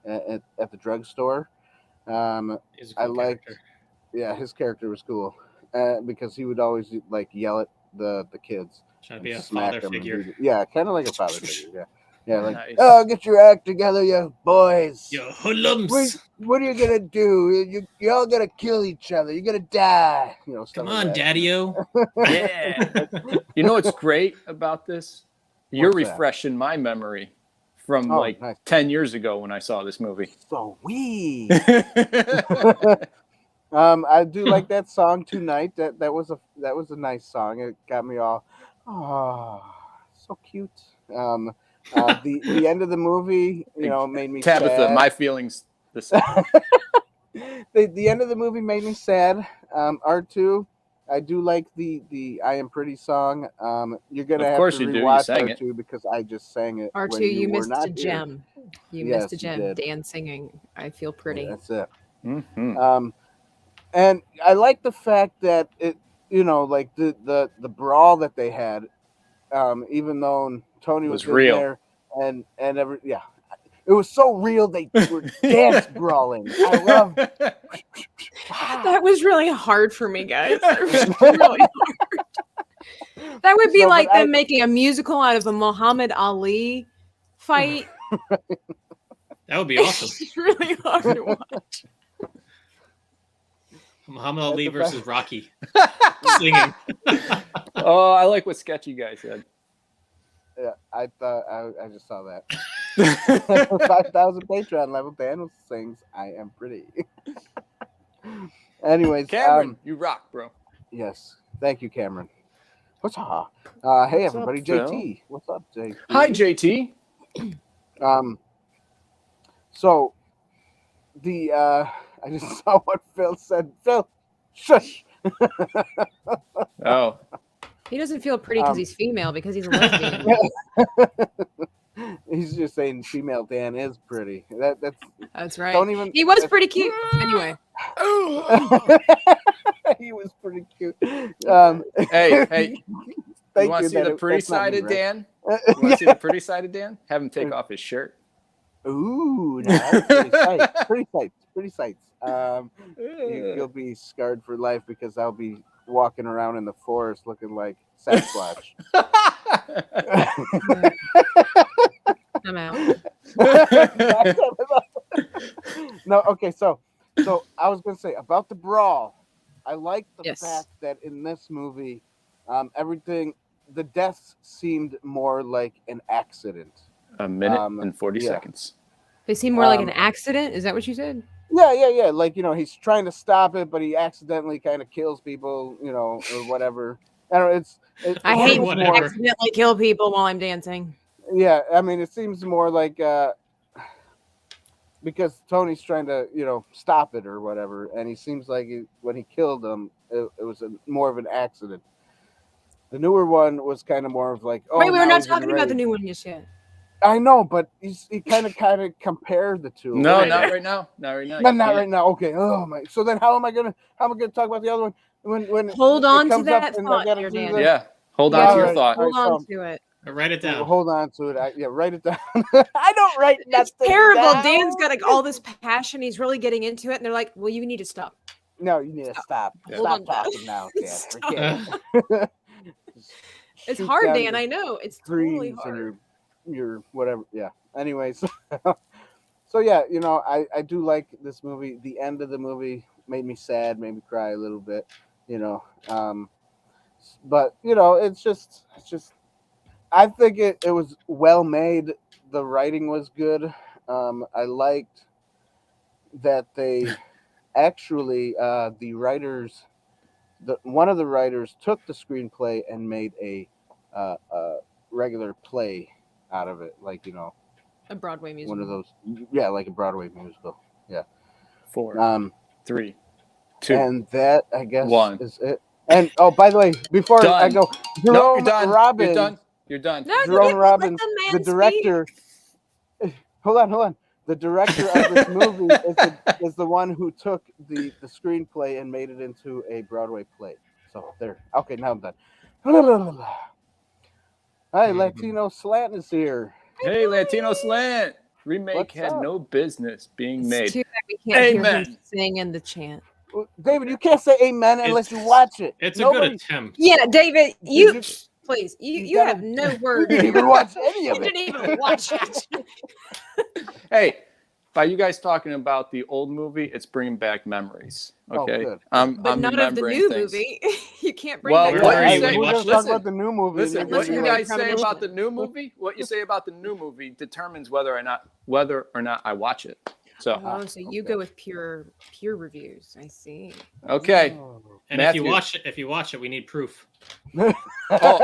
Speaker 2: at the drugstore.
Speaker 4: He's a
Speaker 2: I
Speaker 4: cool
Speaker 2: liked,
Speaker 4: character.
Speaker 2: yeah, his character was cool because he would always like yell at the kids.
Speaker 4: Trying to be a
Speaker 2: Smack
Speaker 4: father
Speaker 2: them and
Speaker 4: figure.
Speaker 2: beat it. Yeah, kind of like a father figure. Yeah, yeah, like
Speaker 5: Nice.
Speaker 2: oh, get your act together, you boys.
Speaker 4: Yo, hoodlums!
Speaker 2: What are you gonna do? You all gonna kill each other. You're gonna die. You know, stuff
Speaker 4: Come
Speaker 2: like
Speaker 4: on,
Speaker 2: that.
Speaker 4: Daddy-o.
Speaker 5: Yeah. You know what's great about this? You're
Speaker 2: What's that?
Speaker 5: refreshing my memory from
Speaker 2: Oh,
Speaker 5: like
Speaker 2: nice.
Speaker 5: 10 years ago when I saw this movie.
Speaker 2: Sweet. I do like that song Tonight. That was a nice song. It got me all, oh, so cute. The end of the movie, made me
Speaker 5: Tabitha,
Speaker 2: sad.
Speaker 5: my feelings the same.
Speaker 2: The end of the movie made me sad. R2, I do like the I Am Pretty song. You're gonna
Speaker 5: Of
Speaker 2: have
Speaker 5: course
Speaker 2: to
Speaker 5: you do. You
Speaker 2: rewatch
Speaker 5: sang it.
Speaker 2: R2 because I just sang it.
Speaker 3: R2,
Speaker 2: when
Speaker 3: you
Speaker 2: were
Speaker 3: missed
Speaker 2: not
Speaker 3: a
Speaker 2: here.
Speaker 3: gem. You
Speaker 2: Yes,
Speaker 3: missed a
Speaker 2: you
Speaker 3: gem.
Speaker 2: did.
Speaker 3: Dan singing I Feel Pretty.
Speaker 2: That's it.
Speaker 5: Mhm.
Speaker 2: And I like the fact that it, like the brawl that they had, even though Tony was in
Speaker 5: real.
Speaker 2: there, and yeah, it was so real. They were dance brawling. I love.
Speaker 3: That was really hard for me, guys. That was really hard. That would be
Speaker 2: So,
Speaker 3: like
Speaker 2: but
Speaker 3: them making a musical out of a Muhammad Ali fight.
Speaker 4: That would be awesome.
Speaker 3: It's really hard to watch.
Speaker 4: Muhammad Ali
Speaker 2: That's a
Speaker 4: versus
Speaker 2: fact.
Speaker 4: Rocky. Singing.
Speaker 5: Oh, I like what Sketchy Guy said.
Speaker 2: Yeah, I thought I just saw that. 5,000 Patreon level. Dan sings "I Am Pretty." Anyways,
Speaker 5: Cameron, you rock, bro.
Speaker 2: yes, thank you, Cameron. What's up? Hey
Speaker 5: What's
Speaker 2: everybody,
Speaker 5: up, Phil?
Speaker 2: JT. What's up, JT?
Speaker 5: Hi, JT.
Speaker 2: So the I just saw what Phil said. Phil, shush.
Speaker 5: Oh,
Speaker 3: He doesn't feel pretty because he's female, because he's a lesbian.
Speaker 2: He's just saying female Dan is pretty.
Speaker 3: That's right.
Speaker 2: Don't even.
Speaker 3: He was pretty cute. Anyway.
Speaker 2: He was pretty cute.
Speaker 5: hey,
Speaker 2: Thank
Speaker 5: you want to see the pretty side of Dan? You want to see the pretty side of Dan? Have him take off his shirt.
Speaker 2: Ooh, no, that's pretty sights. Pretty sights. You'll be scarred for life because I'll be walking around in the forest looking like Sasquatch.
Speaker 3: I'm out.
Speaker 2: No, okay, so I was gonna say about the brawl. I like the
Speaker 3: Yes.
Speaker 2: fact that in this movie, the deaths seemed more like an accident.
Speaker 5: A minute and 40
Speaker 2: yeah.
Speaker 5: seconds.
Speaker 3: They seem more like an accident. Is that what you said?
Speaker 2: Yeah. Like, he's trying to stop it, but he accidentally kind of kills people, or whatever. I don't know.
Speaker 3: I hate when
Speaker 4: whatever.
Speaker 3: I accidentally kill people while I'm dancing.
Speaker 2: Yeah, I mean, it seems more like because Tony's trying to, stop it or whatever, and he seems like when he killed him, it was more of an accident. The newer one was kind of more of like, oh,
Speaker 3: Wait, we were
Speaker 2: now
Speaker 3: not
Speaker 2: he's
Speaker 3: talking about the
Speaker 2: enraged.
Speaker 3: new one just yet.
Speaker 2: I know, but he kind of compared the two.
Speaker 5: No,
Speaker 4: Right.
Speaker 5: not right now. Not right now.
Speaker 2: Not
Speaker 5: You can't.
Speaker 2: right now. Okay. Oh my. So then, how am I gonna talk about the other one when
Speaker 3: Hold
Speaker 2: it
Speaker 3: on to
Speaker 2: comes up
Speaker 3: that
Speaker 2: and I
Speaker 3: thought,
Speaker 2: gotta
Speaker 3: dear
Speaker 2: do
Speaker 3: Dan.
Speaker 2: the-
Speaker 5: Yeah. Hold
Speaker 3: You
Speaker 5: on to your
Speaker 2: Alright.
Speaker 5: thought.
Speaker 3: Hold
Speaker 2: Alright,
Speaker 3: on
Speaker 2: so-
Speaker 3: to it.
Speaker 4: Write it down.
Speaker 2: Hold on to it. Write it down. I don't write
Speaker 3: It's
Speaker 2: nothing
Speaker 3: terrible.
Speaker 2: down.
Speaker 3: Dan's got like, all this passion. He's really getting into it, and they're like, "Well, you need to stop."
Speaker 2: No, you need to stop.
Speaker 3: Hold
Speaker 2: Stop
Speaker 3: on.
Speaker 2: talking now, Dan.
Speaker 3: Stop.
Speaker 2: Forget it.
Speaker 3: It's
Speaker 2: Shoot
Speaker 3: hard,
Speaker 2: down
Speaker 3: Dan.
Speaker 2: your
Speaker 3: I know it's totally
Speaker 2: dreams and
Speaker 3: hard.
Speaker 2: your whatever. Yeah. Anyways, so yeah, I do like this movie. The end of the movie made me sad, made me cry a little bit. But it's just I think it was well made. The writing was good. I liked that they actually the writers, one of the writers took the screenplay and made a regular play out of it, like
Speaker 3: A Broadway musical.
Speaker 2: one of those, like a Broadway musical.
Speaker 5: 4, 3, 2.
Speaker 2: And that I guess
Speaker 5: 1.
Speaker 2: is it. And by the way, before
Speaker 5: Done.
Speaker 2: I go,
Speaker 5: No,
Speaker 2: Jerome
Speaker 5: you're done.
Speaker 2: Robbins,
Speaker 5: You're done. You're done.
Speaker 3: No,
Speaker 2: Jerome
Speaker 3: let
Speaker 2: Robbins,
Speaker 3: the
Speaker 2: the
Speaker 3: man
Speaker 2: director, Hold on. The director of this movie is the one who took the screenplay and made it into a Broadway play. So there. Okay, now I'm done. Hi, Latino Slant is here.
Speaker 5: Hey, Latino Slant. Remake
Speaker 2: What's
Speaker 5: had
Speaker 2: up?
Speaker 5: no business being
Speaker 3: It's
Speaker 5: made.
Speaker 3: too bad we can't hear him
Speaker 5: Amen.
Speaker 3: sing in the chant.
Speaker 2: David, you can't say amen unless you watch it.
Speaker 4: It's a good attempt.
Speaker 3: Yeah, David, you
Speaker 2: you-
Speaker 3: please,
Speaker 2: you
Speaker 3: you
Speaker 2: gotta-
Speaker 3: have no
Speaker 2: You
Speaker 3: words.
Speaker 2: didn't even watch any
Speaker 3: You
Speaker 2: of it.
Speaker 3: didn't even watch it.
Speaker 5: Hey, by you guys talking about the old movie, it's bringing back memories.
Speaker 2: Oh,
Speaker 5: Okay,
Speaker 2: good.
Speaker 5: I'm
Speaker 3: But not of the
Speaker 5: remembering
Speaker 3: new
Speaker 5: things.
Speaker 3: movie. You can't bring
Speaker 5: Well,
Speaker 3: back
Speaker 5: what
Speaker 3: memories.
Speaker 5: you say-
Speaker 2: We're
Speaker 4: watch-
Speaker 2: going to talk
Speaker 5: listen,
Speaker 2: about the new movie.
Speaker 5: Listen,
Speaker 2: and
Speaker 5: what
Speaker 2: you're
Speaker 5: you
Speaker 2: gonna be
Speaker 5: guys say
Speaker 3: premonition.
Speaker 5: about the new movie, what you say about the new movie determines whether or not I watch it. So,
Speaker 3: Oh, so you go with pure reviews. I see.
Speaker 5: okay.
Speaker 2: Oh.
Speaker 4: And
Speaker 5: Matthew.
Speaker 4: if you watch it, we need proof.
Speaker 5: Oh,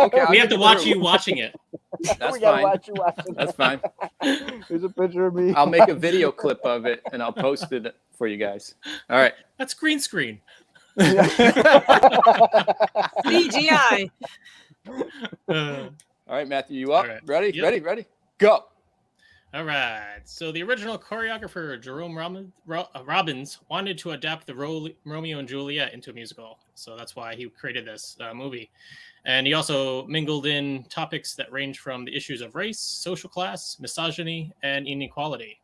Speaker 5: okay. I'll
Speaker 4: We have
Speaker 5: give
Speaker 4: to watch
Speaker 5: proof.
Speaker 4: you watching it.
Speaker 5: That's
Speaker 2: we gotta
Speaker 5: fine.
Speaker 2: watch you watch it.
Speaker 5: That's fine.
Speaker 2: There's a picture of me.
Speaker 5: I'll make a video clip of it and I'll post it for you guys. All right.
Speaker 4: That's green screen.
Speaker 3: CGI.
Speaker 4: Uh,
Speaker 5: All right, Matthew, you up?
Speaker 4: All right.
Speaker 5: Ready?
Speaker 4: Yep.
Speaker 5: Ready? Go.
Speaker 4: all right. So the original choreographer Jerome Robbins wanted to adapt the Romeo and Juliet into a musical, so that's why he created this movie. And he also mingled in topics that range from the issues of race, social class, misogyny, and inequality.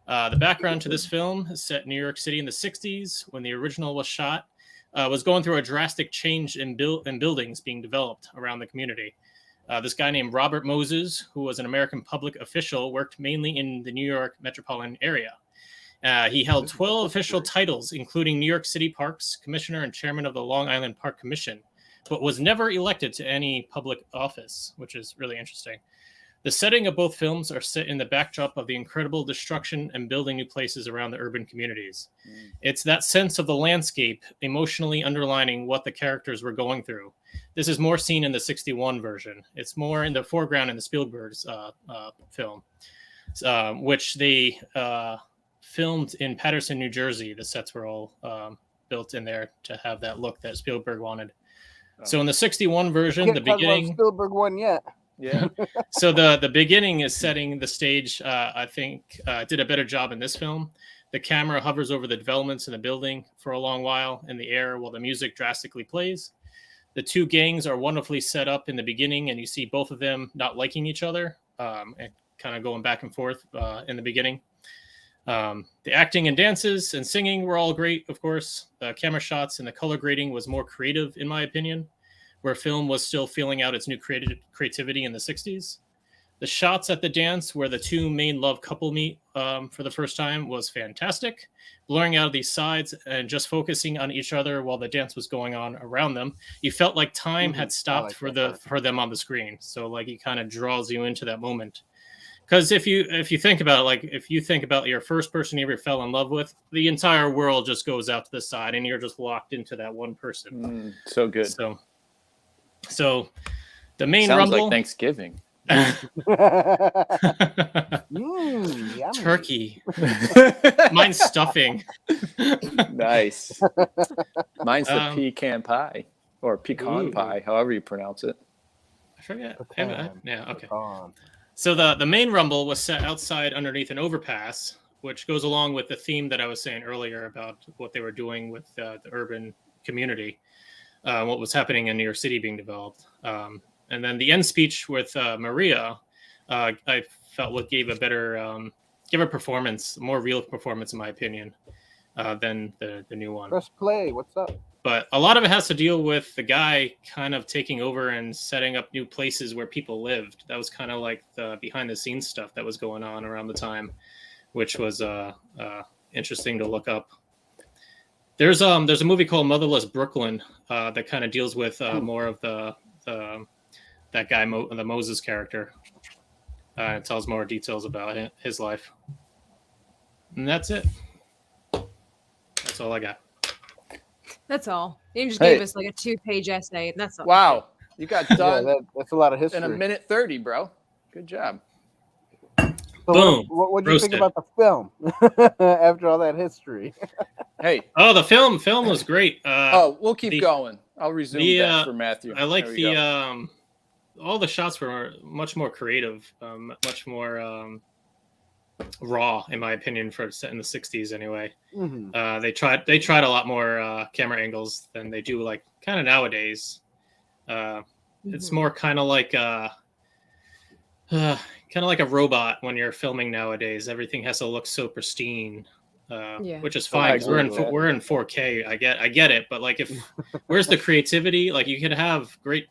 Speaker 4: The background to this film is set in New York City in the 60s when the original was shot, was going through a drastic change in buildings being developed around the community. This guy named Robert Moses, who was an American public official, worked mainly in the New York metropolitan area. He held 12 official titles, including New York City Parks Commissioner and Chairman of the Long Island Park Commission, but was never elected to any public office, which is really interesting. The setting of both films are set in the backdrop of the incredible destruction and building new places around the urban communities. It's that sense of the landscape emotionally underlining what the characters were going through. This is more seen in the 61 version. It's more in the foreground in the Spielberg's film, which they filmed in Pedersen, New Jersey. The sets were all built in there to have that look that Spielberg wanted. So in the 61 version,
Speaker 2: Can't
Speaker 4: the
Speaker 2: talk about
Speaker 4: beginning...
Speaker 2: Spielberg one yet.
Speaker 5: Yeah.
Speaker 4: So the beginning is setting the stage. I think did a better job in this film. The camera hovers over the developments in the building for a long while in the air while the music drastically plays. The two gangs are wonderfully set up in the beginning, and you see both of them not liking each other and kind of going back and forth in the beginning. The acting and dances and singing were all great, of course. The camera shots and the color grading was more creative, in my opinion, where film was still feeling out its new creativity in the 60s. The shots at the dance where the two main love couple meet for the first time was fantastic. Blurring out of these sides and just focusing on each other while the dance was going on around them. You felt like time had stopped for them on the screen. So like it kind of draws you into that moment. Because if you think about it, like if you think about your first person you ever fell in love with, the entire world just goes out to the side and you're just locked into that one person.
Speaker 5: So good.
Speaker 4: So the main
Speaker 5: Sounds
Speaker 4: rumble.
Speaker 5: like Thanksgiving.
Speaker 2: Yummy.
Speaker 4: Turkey. Mine's stuffing.
Speaker 5: Nice. Mine's the pecan pie or pecan
Speaker 2: Ooh.
Speaker 5: pie, however you pronounce it.
Speaker 4: I forget.
Speaker 2: Pecan.
Speaker 4: Yeah, okay.
Speaker 2: Pecan.
Speaker 4: So the main rumble was set outside underneath an overpass, which goes along with the theme that I was saying earlier about what they were doing with the urban community, what was happening in New York City being developed. And then the end speech with Maria, I felt gave a better, give a performance, more real performance, in my opinion, than the new one.
Speaker 2: Press play. What's up?
Speaker 4: But a lot of it has to deal with the guy kind of taking over and setting up new places where people lived. That was kind of like the behind the scenes stuff that was going on around the time, which was interesting to look up. There's a movie called Motherless Brooklyn that kind of deals with more of that guy, the Moses character. It tells more details about his life. And that's it. That's all I got.
Speaker 3: That's all. You just gave us like a 2-page essay, and that's all.
Speaker 5: Wow. You got done
Speaker 2: that's a lot of history.
Speaker 5: in 1:30, bro. Good job.
Speaker 2: So
Speaker 4: Boom.
Speaker 2: What do you think about the film after all that history?
Speaker 5: Hey.
Speaker 4: Oh, the film was great.
Speaker 5: We'll keep going. I'll resume that for Matthew.
Speaker 4: I like all the shots were much more creative, much more raw, in my opinion, for set in the '60s anyway.
Speaker 2: Mm-hmm.
Speaker 4: They tried a lot more camera angles than they do like kind of nowadays. It's more kind of like a robot when you're filming nowadays. Everything has to look so pristine, which is fine because we're in 4K. I get it, but like, if where's the creativity? Like, you could have great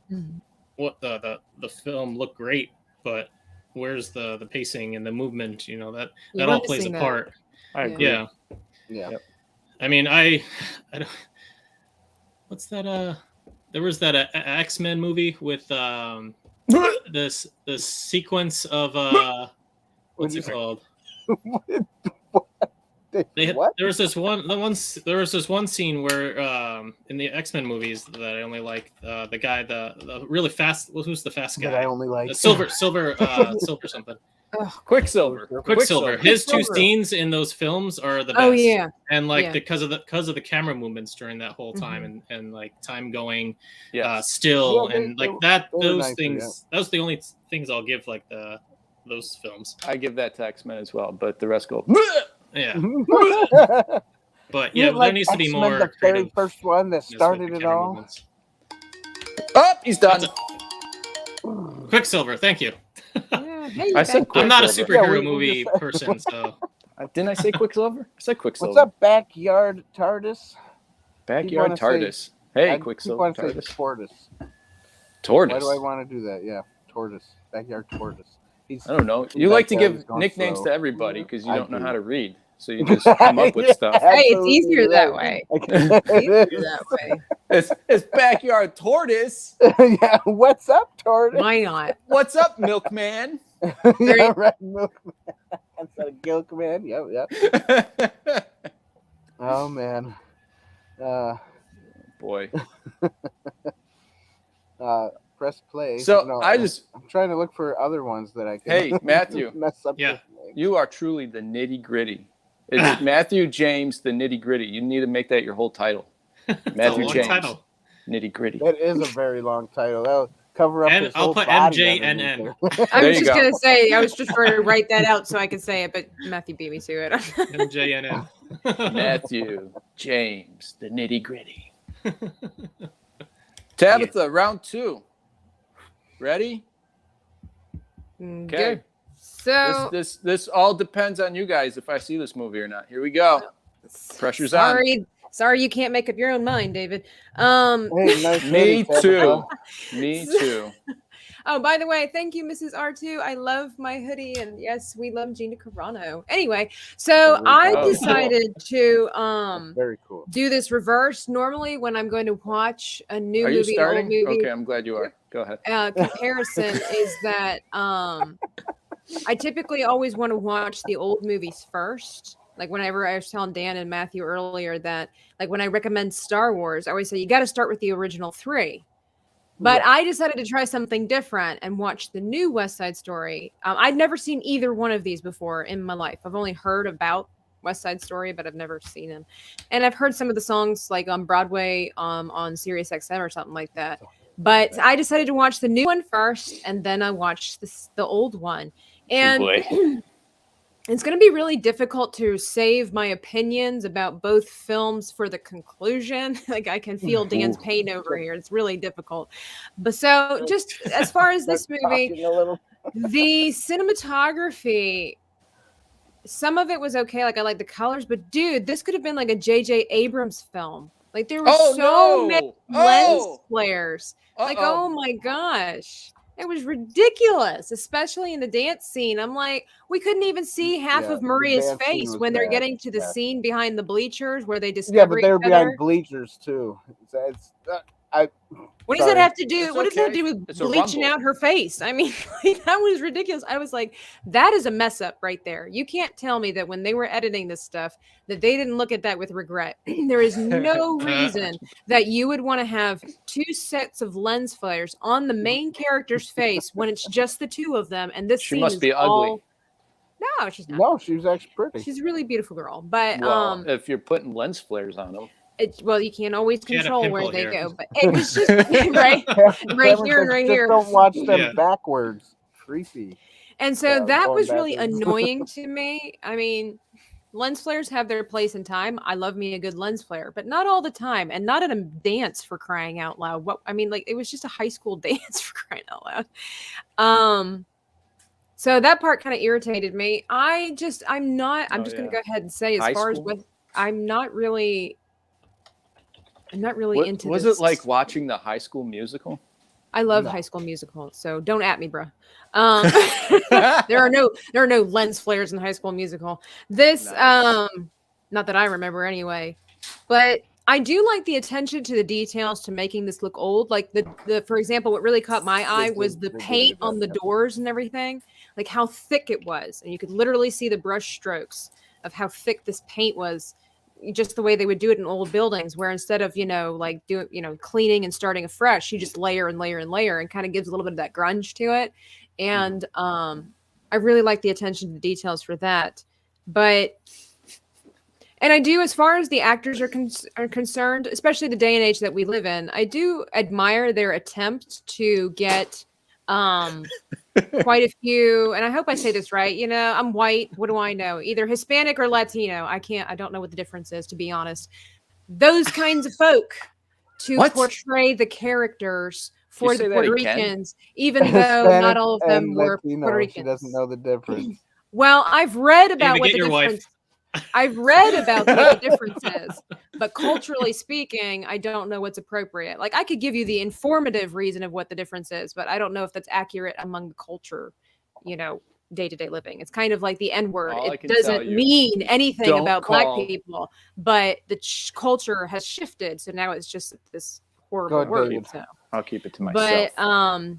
Speaker 4: the film look great, but where's the pacing and the movement? You know, that all plays a part.
Speaker 5: I agree.
Speaker 4: Yeah.
Speaker 2: Yep.
Speaker 4: I mean, I don't. What's that? There was that X-Men movie with this sequence of what's it called? There was this one scene where in the X-Men movies that I only like, the guy, the really fast, who's the fast guy?
Speaker 2: That I only like
Speaker 4: Silver something.
Speaker 5: Quicksilver.
Speaker 4: His two scenes in those films are the best.
Speaker 3: Oh yeah.
Speaker 4: And like because of the camera movements during that whole time, and like time going still, and like that, those things. Those are the only things I'll give like those films.
Speaker 5: I give that to X-Men as well, but the rest go.
Speaker 4: Yeah. But yeah,
Speaker 2: like
Speaker 4: there needs to be
Speaker 2: X-Men,
Speaker 4: more.
Speaker 2: The very first one that started it all.
Speaker 4: Movements.
Speaker 5: Oh, he's done.
Speaker 4: Quicksilver, thank you.
Speaker 5: I said
Speaker 4: I'm not a
Speaker 5: Quicksilver.
Speaker 4: superhero movie person, so.
Speaker 5: Didn't I say Quicksilver? I said Quicksilver.
Speaker 2: What's up, Backyard TARDIS?
Speaker 5: Backyard TARDIS. Hey, Quicksilver.
Speaker 2: I keep on saying Tortoise.
Speaker 5: Tortoise.
Speaker 2: Why do I want to do that? Yeah, Tortoise. Backyard Tortoise.
Speaker 5: I don't know. You like to give nicknames to everybody because you don't know how to read. So you just come up with stuff.
Speaker 3: Hey, it's easier that way.
Speaker 5: It's Backyard Tortoise.
Speaker 2: Yeah, what's up, Tortoise?
Speaker 3: Why not?
Speaker 5: What's up, Milkman?
Speaker 2: Yeah, right, Milkman. Instead of Gilkman. Yep. Oh, man.
Speaker 5: Boy.
Speaker 2: Press play.
Speaker 5: So
Speaker 2: no,
Speaker 5: I'm
Speaker 2: trying to look for other ones that I can.
Speaker 5: Hey, Matthew.
Speaker 2: Mess up.
Speaker 4: Yeah.
Speaker 5: You are truly the nitty gritty. It's Matthew James, the nitty gritty. You need to make that your whole title. Matthew James, nitty gritty.
Speaker 2: That is a very long title. That'll cover up his
Speaker 4: I'll
Speaker 2: whole
Speaker 4: put
Speaker 2: body
Speaker 4: MJNN.
Speaker 3: I was just going to say, I was just trying to write that out so I could say it, but Matthew beat me to it.
Speaker 4: MJNN.
Speaker 5: Matthew James, the nitty gritty. Tabitha, round 2. Ready? Okay.
Speaker 3: Good. So
Speaker 5: this all depends on you guys if I see this movie or not. Here we go. Pressure's on.
Speaker 3: Sorry, you can't make up your own mind, David.
Speaker 2: Hey, nice
Speaker 5: Me
Speaker 2: meeting,
Speaker 5: too.
Speaker 2: Tabitha.
Speaker 5: Me too.
Speaker 3: Oh, by the way, thank you, Mrs. R2. I love my hoodie, and yes, we love Gina Carano. Anyway, so I decided to
Speaker 2: very cool.
Speaker 3: do this reverse. Normally, when I'm going to watch a new movie,
Speaker 5: Are you starting?
Speaker 3: old movie,
Speaker 5: Okay, I'm glad you are. Go ahead.
Speaker 3: Comparison is that I typically always want to watch the old movies first. Like whenever I was telling Dan and Matthew earlier that, like when I recommend Star Wars, I always say you got to start with the original 3. But I decided to try something different and watch the new West Side Story. I'd never seen either one of these before in my life. I've only heard about West Side Story, but I've never seen them. And I've heard some of the songs like on Broadway on Sirius XM or something like that. But I decided to watch the new one first, and then I watched the old one. And it's going to be really difficult to save my opinions about both films for the conclusion. Like I can feel Dan's pain over here. It's really difficult. But so just as far as this movie, the cinematography, some of it was okay. Like I like the colors, but dude, this could have been like a J.J. Abrams film. Like there were so many lens flares. Like, oh my gosh. It was ridiculous, especially in the dance scene. I'm like, we couldn't even see half of Maria's face when they're getting to the scene behind the bleachers where they discover
Speaker 2: Yeah, but they're
Speaker 3: each other.
Speaker 2: behind bleachers too.
Speaker 3: What does that have to do? What does that have to do with
Speaker 5: It's a
Speaker 3: bleaching
Speaker 5: rumble.
Speaker 3: out her face? I mean, like, that was ridiculous. I was like, that is a mess up right there. You can't tell me that when they were editing this stuff that they didn't look at that with regret. There is no reason that you would want to have 2 sets of lens flares on the main character's face when it's just the 2 of them. And this
Speaker 5: She
Speaker 3: scene
Speaker 5: must
Speaker 3: is
Speaker 5: be ugly.
Speaker 3: No, she's not.
Speaker 2: No, she's actually pretty.
Speaker 3: She's a really beautiful girl. But
Speaker 5: Well, if you're putting lens flares on them.
Speaker 3: well, you can't always
Speaker 4: She had a
Speaker 3: control where
Speaker 4: pimple
Speaker 3: they
Speaker 4: here.
Speaker 3: go. But it was just right here and right
Speaker 2: Just
Speaker 3: here.
Speaker 2: don't watch them
Speaker 4: Yeah.
Speaker 2: backwards. Creepy.
Speaker 3: And so that
Speaker 2: going
Speaker 3: was really
Speaker 2: backwards.
Speaker 3: annoying to me. I mean, lens flares have their place in time. I love me a good lens flare, but not all the time, and not at a dance, for crying out loud. What I mean, like, it was just a high school dance, for crying out loud. So that part kind of irritated me. I'm just going to go ahead and say, as
Speaker 5: High
Speaker 3: far
Speaker 5: school?
Speaker 3: as what I'm not really
Speaker 5: What
Speaker 3: into
Speaker 5: was
Speaker 3: this.
Speaker 5: it like watching the High School Musical?
Speaker 3: I love
Speaker 2: No.
Speaker 3: High School Musical, so don't at me, bro. There are no lens flares in High School Musical. This,
Speaker 5: Nice.
Speaker 3: not that I remember anyway, but I do like the attention to the details to making this look old. Like the for example, what really caught my eye was the
Speaker 2: They did
Speaker 3: paint
Speaker 2: that,
Speaker 3: on the
Speaker 2: yeah.
Speaker 3: doors and everything, like how thick it was, and you could literally see the brush strokes of how thick this paint was. Just the way they would do it in old buildings, where instead of like doing cleaning and starting afresh, you just layer and layer and layer, and kind of gives a little bit of that grunge to it. And I really like the attention to details for that. But and I do, as far as the actors are concerned, especially the day and age that we live in, I do admire their attempt to get quite a few, and I hope I say this right. I'm white. What do I know? Either Hispanic or Latino. I don't know what the difference is, to be honest. Those kinds of folk to
Speaker 5: What?
Speaker 3: portray the characters
Speaker 5: Did you
Speaker 3: for
Speaker 5: say
Speaker 3: the
Speaker 5: that
Speaker 3: Puerto
Speaker 5: again?
Speaker 3: Ricans, even though
Speaker 2: Hispanic
Speaker 3: not all of them
Speaker 2: and
Speaker 3: were
Speaker 2: Latino.
Speaker 3: Puerto
Speaker 2: She
Speaker 3: Ricans.
Speaker 2: doesn't know the difference.
Speaker 3: Well, I've read about
Speaker 4: David,
Speaker 3: what
Speaker 4: get
Speaker 3: the
Speaker 4: your wife.
Speaker 3: difference. I've read about what the difference is, but culturally speaking, I don't know what's appropriate. Like, I could give you the informative reason of what the difference is, but I don't know if that's accurate among the culture, day-to-day living. It's kind of like the N-word.
Speaker 5: All I
Speaker 3: It
Speaker 5: can tell
Speaker 3: doesn't
Speaker 5: you,
Speaker 3: mean anything
Speaker 5: don't
Speaker 3: about Black
Speaker 5: call-
Speaker 3: people, but the culture has shifted, so now it's just this horrible
Speaker 2: ahead,
Speaker 3: word.
Speaker 2: David.
Speaker 3: So.
Speaker 5: I'll keep it to myself.
Speaker 3: But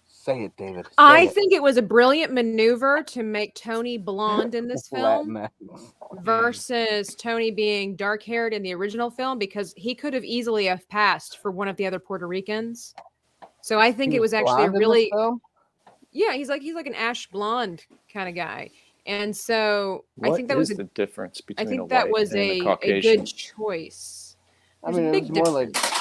Speaker 2: Say it, David. Say
Speaker 3: I
Speaker 2: it.
Speaker 3: think it was a brilliant maneuver to make Tony blonde in this film
Speaker 2: Latinx.
Speaker 3: versus Tony being dark-haired in the original film, because he could have easily have passed for one of the other Puerto Ricans. So I think
Speaker 2: He
Speaker 3: it was actually a
Speaker 2: blonde in this
Speaker 3: really,
Speaker 2: film?
Speaker 3: yeah, he's like an ash blonde kind of guy. And so I
Speaker 5: What
Speaker 3: think that was
Speaker 5: is the difference
Speaker 3: I
Speaker 5: between a
Speaker 3: think that
Speaker 5: white
Speaker 3: was
Speaker 5: and a
Speaker 3: a
Speaker 5: Caucasian?
Speaker 3: good choice.
Speaker 2: I
Speaker 3: There's a
Speaker 2: mean, it
Speaker 3: big
Speaker 2: was more like.
Speaker 3: difference.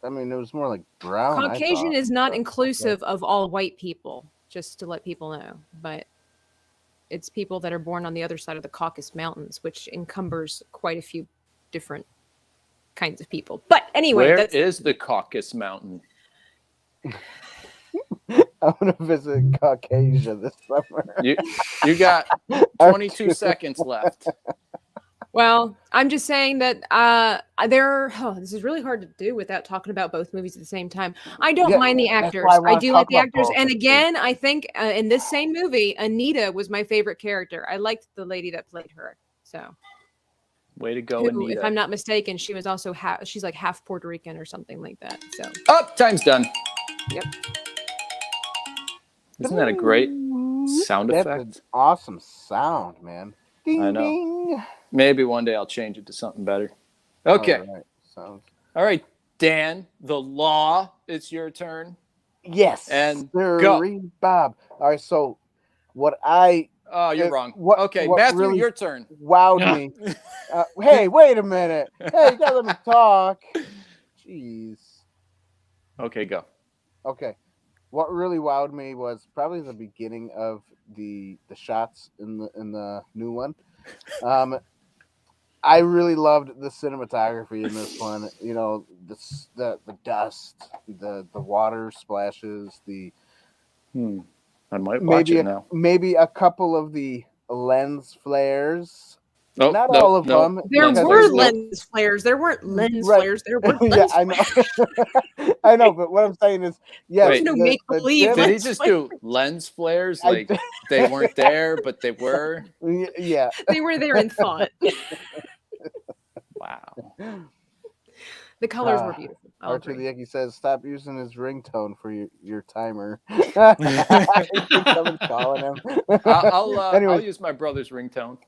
Speaker 2: I mean, it was more like brown. I
Speaker 3: Caucasian
Speaker 2: thought.
Speaker 3: is not
Speaker 2: But,
Speaker 3: inclusive of all white people, just to let people know. But it's people that are born on the other side of the Caucasus Mountains, which encumbers quite a few different kinds of people. But anyway,
Speaker 5: Where is the Caucasus Mountain?
Speaker 2: I'm gonna visit Caucasia this summer.
Speaker 5: You got 22 seconds left.
Speaker 3: Well, I'm just saying that this is really hard to do without talking about both movies at the same time. I don't
Speaker 2: Yeah,
Speaker 3: mind the
Speaker 2: that's
Speaker 3: actors.
Speaker 2: why I
Speaker 3: I
Speaker 2: wanna
Speaker 3: do like
Speaker 2: talk
Speaker 3: the
Speaker 2: about
Speaker 3: actors.
Speaker 2: both
Speaker 3: And
Speaker 2: of
Speaker 3: again, I think in this same movie, Anita was my favorite character. I liked the lady that played her. So,
Speaker 5: Way to go,
Speaker 3: who, if
Speaker 5: Anita.
Speaker 3: I'm not mistaken, she was also she's like half Puerto Rican or something like that. So,
Speaker 5: Oh, time's done.
Speaker 3: yep.
Speaker 5: Isn't that a great sound
Speaker 2: That's
Speaker 5: effect?
Speaker 2: an awesome sound, man. Ding
Speaker 5: I know.
Speaker 2: ding.
Speaker 5: Maybe one day I'll change it to something better. Okay.
Speaker 2: All right. Sounds.
Speaker 5: All right, Dan, the law, it's your turn.
Speaker 2: Yes.
Speaker 5: And
Speaker 2: Sirree Bob. All right. So, what I
Speaker 5: Oh, you're wrong.
Speaker 2: what-
Speaker 5: Okay,
Speaker 2: what
Speaker 5: Matthew,
Speaker 2: really-
Speaker 5: your turn.
Speaker 2: wowed
Speaker 4: Yeah.
Speaker 2: me. Hey, wait a minute. Hey, you gotta let me talk. Jeez.
Speaker 5: Okay, go.
Speaker 2: Okay. What really wowed me was probably the beginning of the shots in the new one. I really loved the cinematography in this one. You know, the dust, the water splashes,
Speaker 5: I might watch it now.
Speaker 2: maybe a couple of the lens flares.
Speaker 5: Oh,
Speaker 2: Not
Speaker 5: no,
Speaker 2: all of
Speaker 5: no.
Speaker 2: them.
Speaker 3: There
Speaker 5: Lens
Speaker 3: were
Speaker 5: flares, nope.
Speaker 3: lens flares. There weren't lens
Speaker 2: Right.
Speaker 3: flares. There were
Speaker 2: Yeah,
Speaker 3: lens
Speaker 2: I know.
Speaker 3: flares.
Speaker 2: I know, but what I'm saying is, yes,
Speaker 5: Wait.
Speaker 3: No make-believe.
Speaker 5: Did he
Speaker 3: lens
Speaker 5: just
Speaker 3: flares.
Speaker 5: do lens flares?
Speaker 2: I
Speaker 5: Like
Speaker 2: did.
Speaker 5: they weren't there, but they were?
Speaker 2: Yeah.
Speaker 3: They were there in thought.
Speaker 5: Wow.
Speaker 3: The colors were beautiful. I'll
Speaker 2: Archer
Speaker 3: agree.
Speaker 2: the Yeti says, "Stop using his ringtone for your timer." Someone's calling him.
Speaker 5: I'll
Speaker 2: Anyways,
Speaker 5: use my brother's ringtone.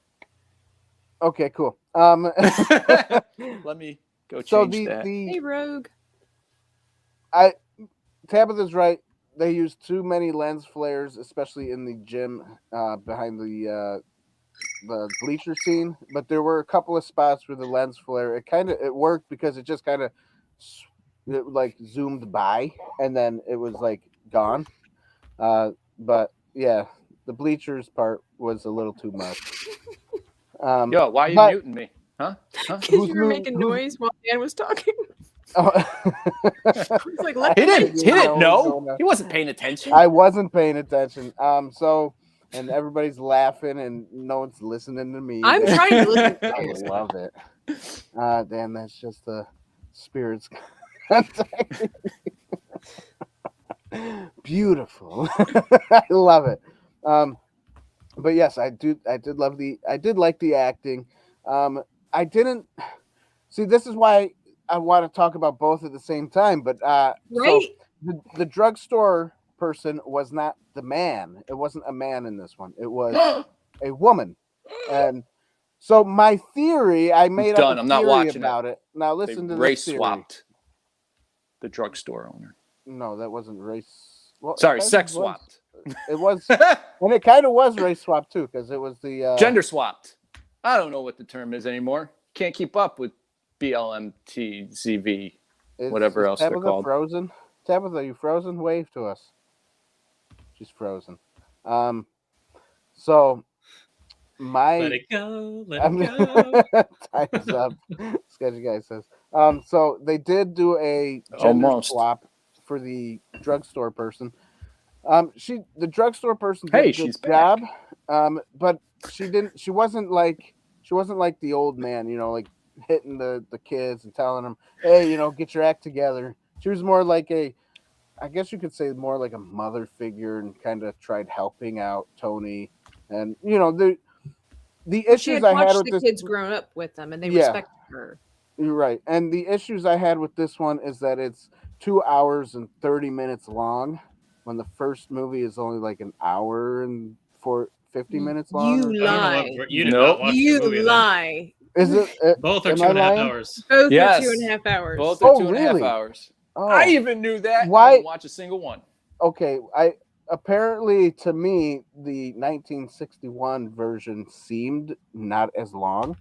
Speaker 2: okay, cool.
Speaker 5: Let me go
Speaker 2: So
Speaker 5: change that.
Speaker 3: Hey, Rogue.
Speaker 2: Tabitha's right. They use too many lens flares, especially in the gym behind the bleacher scene. But there were a couple of spots where the lens flare it worked because it just kind of like zoomed by and then it was like gone. But yeah, the bleachers part was a little too much.
Speaker 5: Yo, why are you
Speaker 2: but-
Speaker 5: muting me? Huh?
Speaker 3: Because you were making noise while Dan was talking.
Speaker 2: Oh.
Speaker 3: It's like, let
Speaker 5: He
Speaker 3: the
Speaker 5: didn't.
Speaker 3: mic
Speaker 5: He didn't
Speaker 2: what's
Speaker 5: know.
Speaker 2: going on.
Speaker 5: He wasn't paying attention.
Speaker 2: I wasn't paying attention. So, and everybody's laughing and no one's listening to me.
Speaker 3: I'm trying to listen.
Speaker 2: I love it. Dan, that's just the spirits contacting me. Beautiful. I love it. But yes, I did like the acting. I didn't see. This is why I want to talk about both at the same time. But
Speaker 3: Right?
Speaker 2: so the drugstore person was not the man. It wasn't a man in this one. It was a woman. And so my theory, I made
Speaker 5: done.
Speaker 2: up a
Speaker 5: I'm not
Speaker 2: theory
Speaker 5: watching
Speaker 2: about it. Now
Speaker 5: They
Speaker 2: listen to
Speaker 5: race
Speaker 2: this theory.
Speaker 5: swapped the drugstore owner.
Speaker 2: No, that wasn't race. Well,
Speaker 5: Sorry,
Speaker 2: it kind
Speaker 5: sex
Speaker 2: of was.
Speaker 5: swapped.
Speaker 2: It was, and it kind of was race swap too, because it was the
Speaker 5: Gender swapped. I don't know what the term is anymore. Can't keep up with BLMTZV, whatever else they're
Speaker 2: Tabitha
Speaker 5: called.
Speaker 2: frozen? Tabitha, are you frozen? Wave to us. She's frozen. So my
Speaker 4: Let it go. Let it go.
Speaker 2: time's up. Sketchy guy says. So they did do a gender
Speaker 5: Almost.
Speaker 2: swap for the drugstore person. The drugstore person did
Speaker 5: Hey,
Speaker 2: a good
Speaker 5: she's back.
Speaker 2: job. But she wasn't like the old man, like hitting the kids and telling them, hey, get your act together. She was more like I guess you could say more like a mother figure, and kind of tried helping out Tony. And the
Speaker 3: She
Speaker 2: issues
Speaker 3: had
Speaker 2: I had
Speaker 3: watched
Speaker 2: with
Speaker 3: the
Speaker 2: this,
Speaker 3: kids growing up with them, and they
Speaker 2: Yeah.
Speaker 3: respected her.
Speaker 2: you're right. And the issues I had with this one is that it's 2 hours and 30 minutes long, when the first movie is only like an hour and 50 minutes long.
Speaker 3: You
Speaker 2: or
Speaker 4: I don't know
Speaker 3: lie.
Speaker 4: what you did
Speaker 5: Nope.
Speaker 4: not watch the
Speaker 3: You
Speaker 4: movie. Then.
Speaker 3: lie.
Speaker 2: Is it?
Speaker 4: Both are
Speaker 2: am
Speaker 4: 2.5
Speaker 2: I lying?
Speaker 4: hours.
Speaker 3: Both
Speaker 5: Yes.
Speaker 3: are 2.5 hours.
Speaker 5: Both are
Speaker 2: Oh,
Speaker 5: 2.5
Speaker 2: really?
Speaker 5: hours.
Speaker 2: Oh,
Speaker 5: I even knew that.
Speaker 2: Why-
Speaker 5: I didn't watch a single one.
Speaker 2: okay. Apparently to me the 1961 version seemed not as long.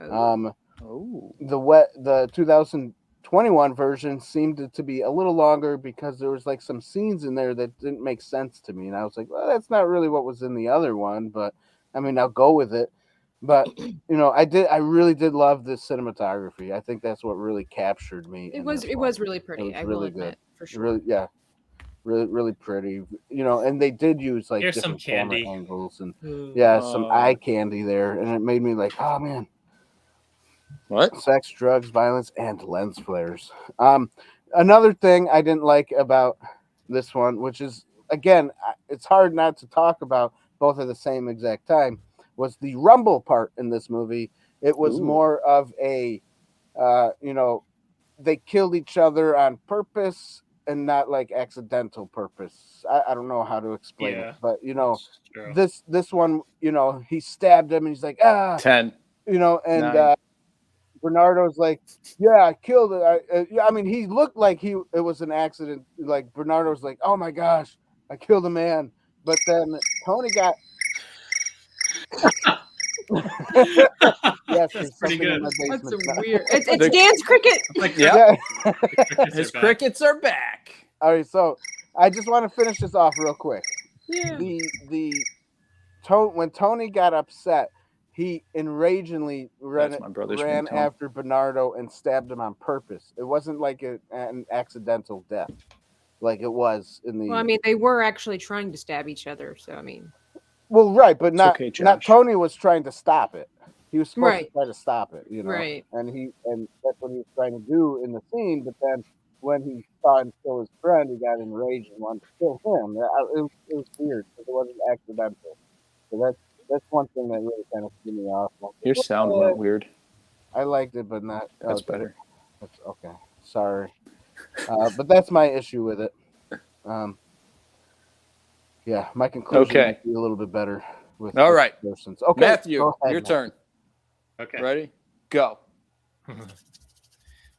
Speaker 3: Oh.
Speaker 5: Oh.
Speaker 2: The 2021 version seemed to be a little longer, because there was like some scenes in there that didn't make sense to me, and I was like, well, that's not really what was in the other one, but I mean, I'll go with it. But I really did love the cinematography. I think that's what really captured me.
Speaker 3: It was really pretty.
Speaker 2: was
Speaker 3: I
Speaker 2: really
Speaker 3: will
Speaker 2: good.
Speaker 3: admit, for sure.
Speaker 2: Really, yeah, really pretty. And they did use like
Speaker 4: Here's some
Speaker 2: different camera
Speaker 4: candy.
Speaker 2: angles and
Speaker 4: Yeah.
Speaker 2: some eye candy there, and it made me like, oh man,
Speaker 5: What?
Speaker 2: sex, drugs, violence, and lens flares. Another thing I didn't like about this one, which is, again, it's hard not to talk about both at the same exact time, was the rumble part in this movie. It was
Speaker 5: Ooh.
Speaker 2: more of a, they killed each other on purpose and not like accidental purpose. I don't know how to explain
Speaker 4: Yeah.
Speaker 2: it, but
Speaker 4: True.
Speaker 2: this one, he stabbed him and he's like,
Speaker 5: 10.
Speaker 2: and
Speaker 5: 9.
Speaker 2: Bernardo's like, yeah, I killed it. I mean, he looked like it was an accident. Like Bernardo's like, oh my gosh, I killed a man. But then Tony got. Yes, there's
Speaker 4: pretty
Speaker 2: something in
Speaker 4: good.
Speaker 2: my
Speaker 3: That's
Speaker 2: basement.
Speaker 3: some weird. It's Dan's cricket.
Speaker 4: Like,
Speaker 5: Yeah.
Speaker 4: crickets
Speaker 5: His
Speaker 4: are back.
Speaker 5: crickets are back.
Speaker 2: All right, so I just want to finish this off real quick.
Speaker 3: Yeah.
Speaker 2: When Tony got upset, he enragingly
Speaker 5: That's my brother's
Speaker 2: ran
Speaker 5: ringtone.
Speaker 2: after Bernardo and stabbed him on purpose. It wasn't like an accidental death, like it was in the.
Speaker 3: Well, I mean, they were actually trying to stab each other, so I mean.
Speaker 2: Well, right, but not
Speaker 5: okay,
Speaker 2: not
Speaker 5: Josh.
Speaker 2: Tony was trying to stop it. He was supposed
Speaker 3: Right.
Speaker 2: to try to stop it,
Speaker 3: Right.
Speaker 2: And that's what he was trying to do in the scene. But then when he saw him kill his friend, he got enraged and wanted to kill him. It was weird because it wasn't accidental. So that's one thing that really kind of threw me off.
Speaker 5: Your sound went weird.
Speaker 2: I liked it, but not.
Speaker 5: That's better.
Speaker 2: That's okay. Sorry, but that's my issue with it. Yeah, my conclusion
Speaker 5: Okay.
Speaker 2: might be a little bit better with
Speaker 5: All right.
Speaker 2: persons. Okay,
Speaker 5: Matthew,
Speaker 2: go ahead,
Speaker 5: your
Speaker 2: Matt.
Speaker 5: turn.
Speaker 4: Okay.
Speaker 5: Ready? Go.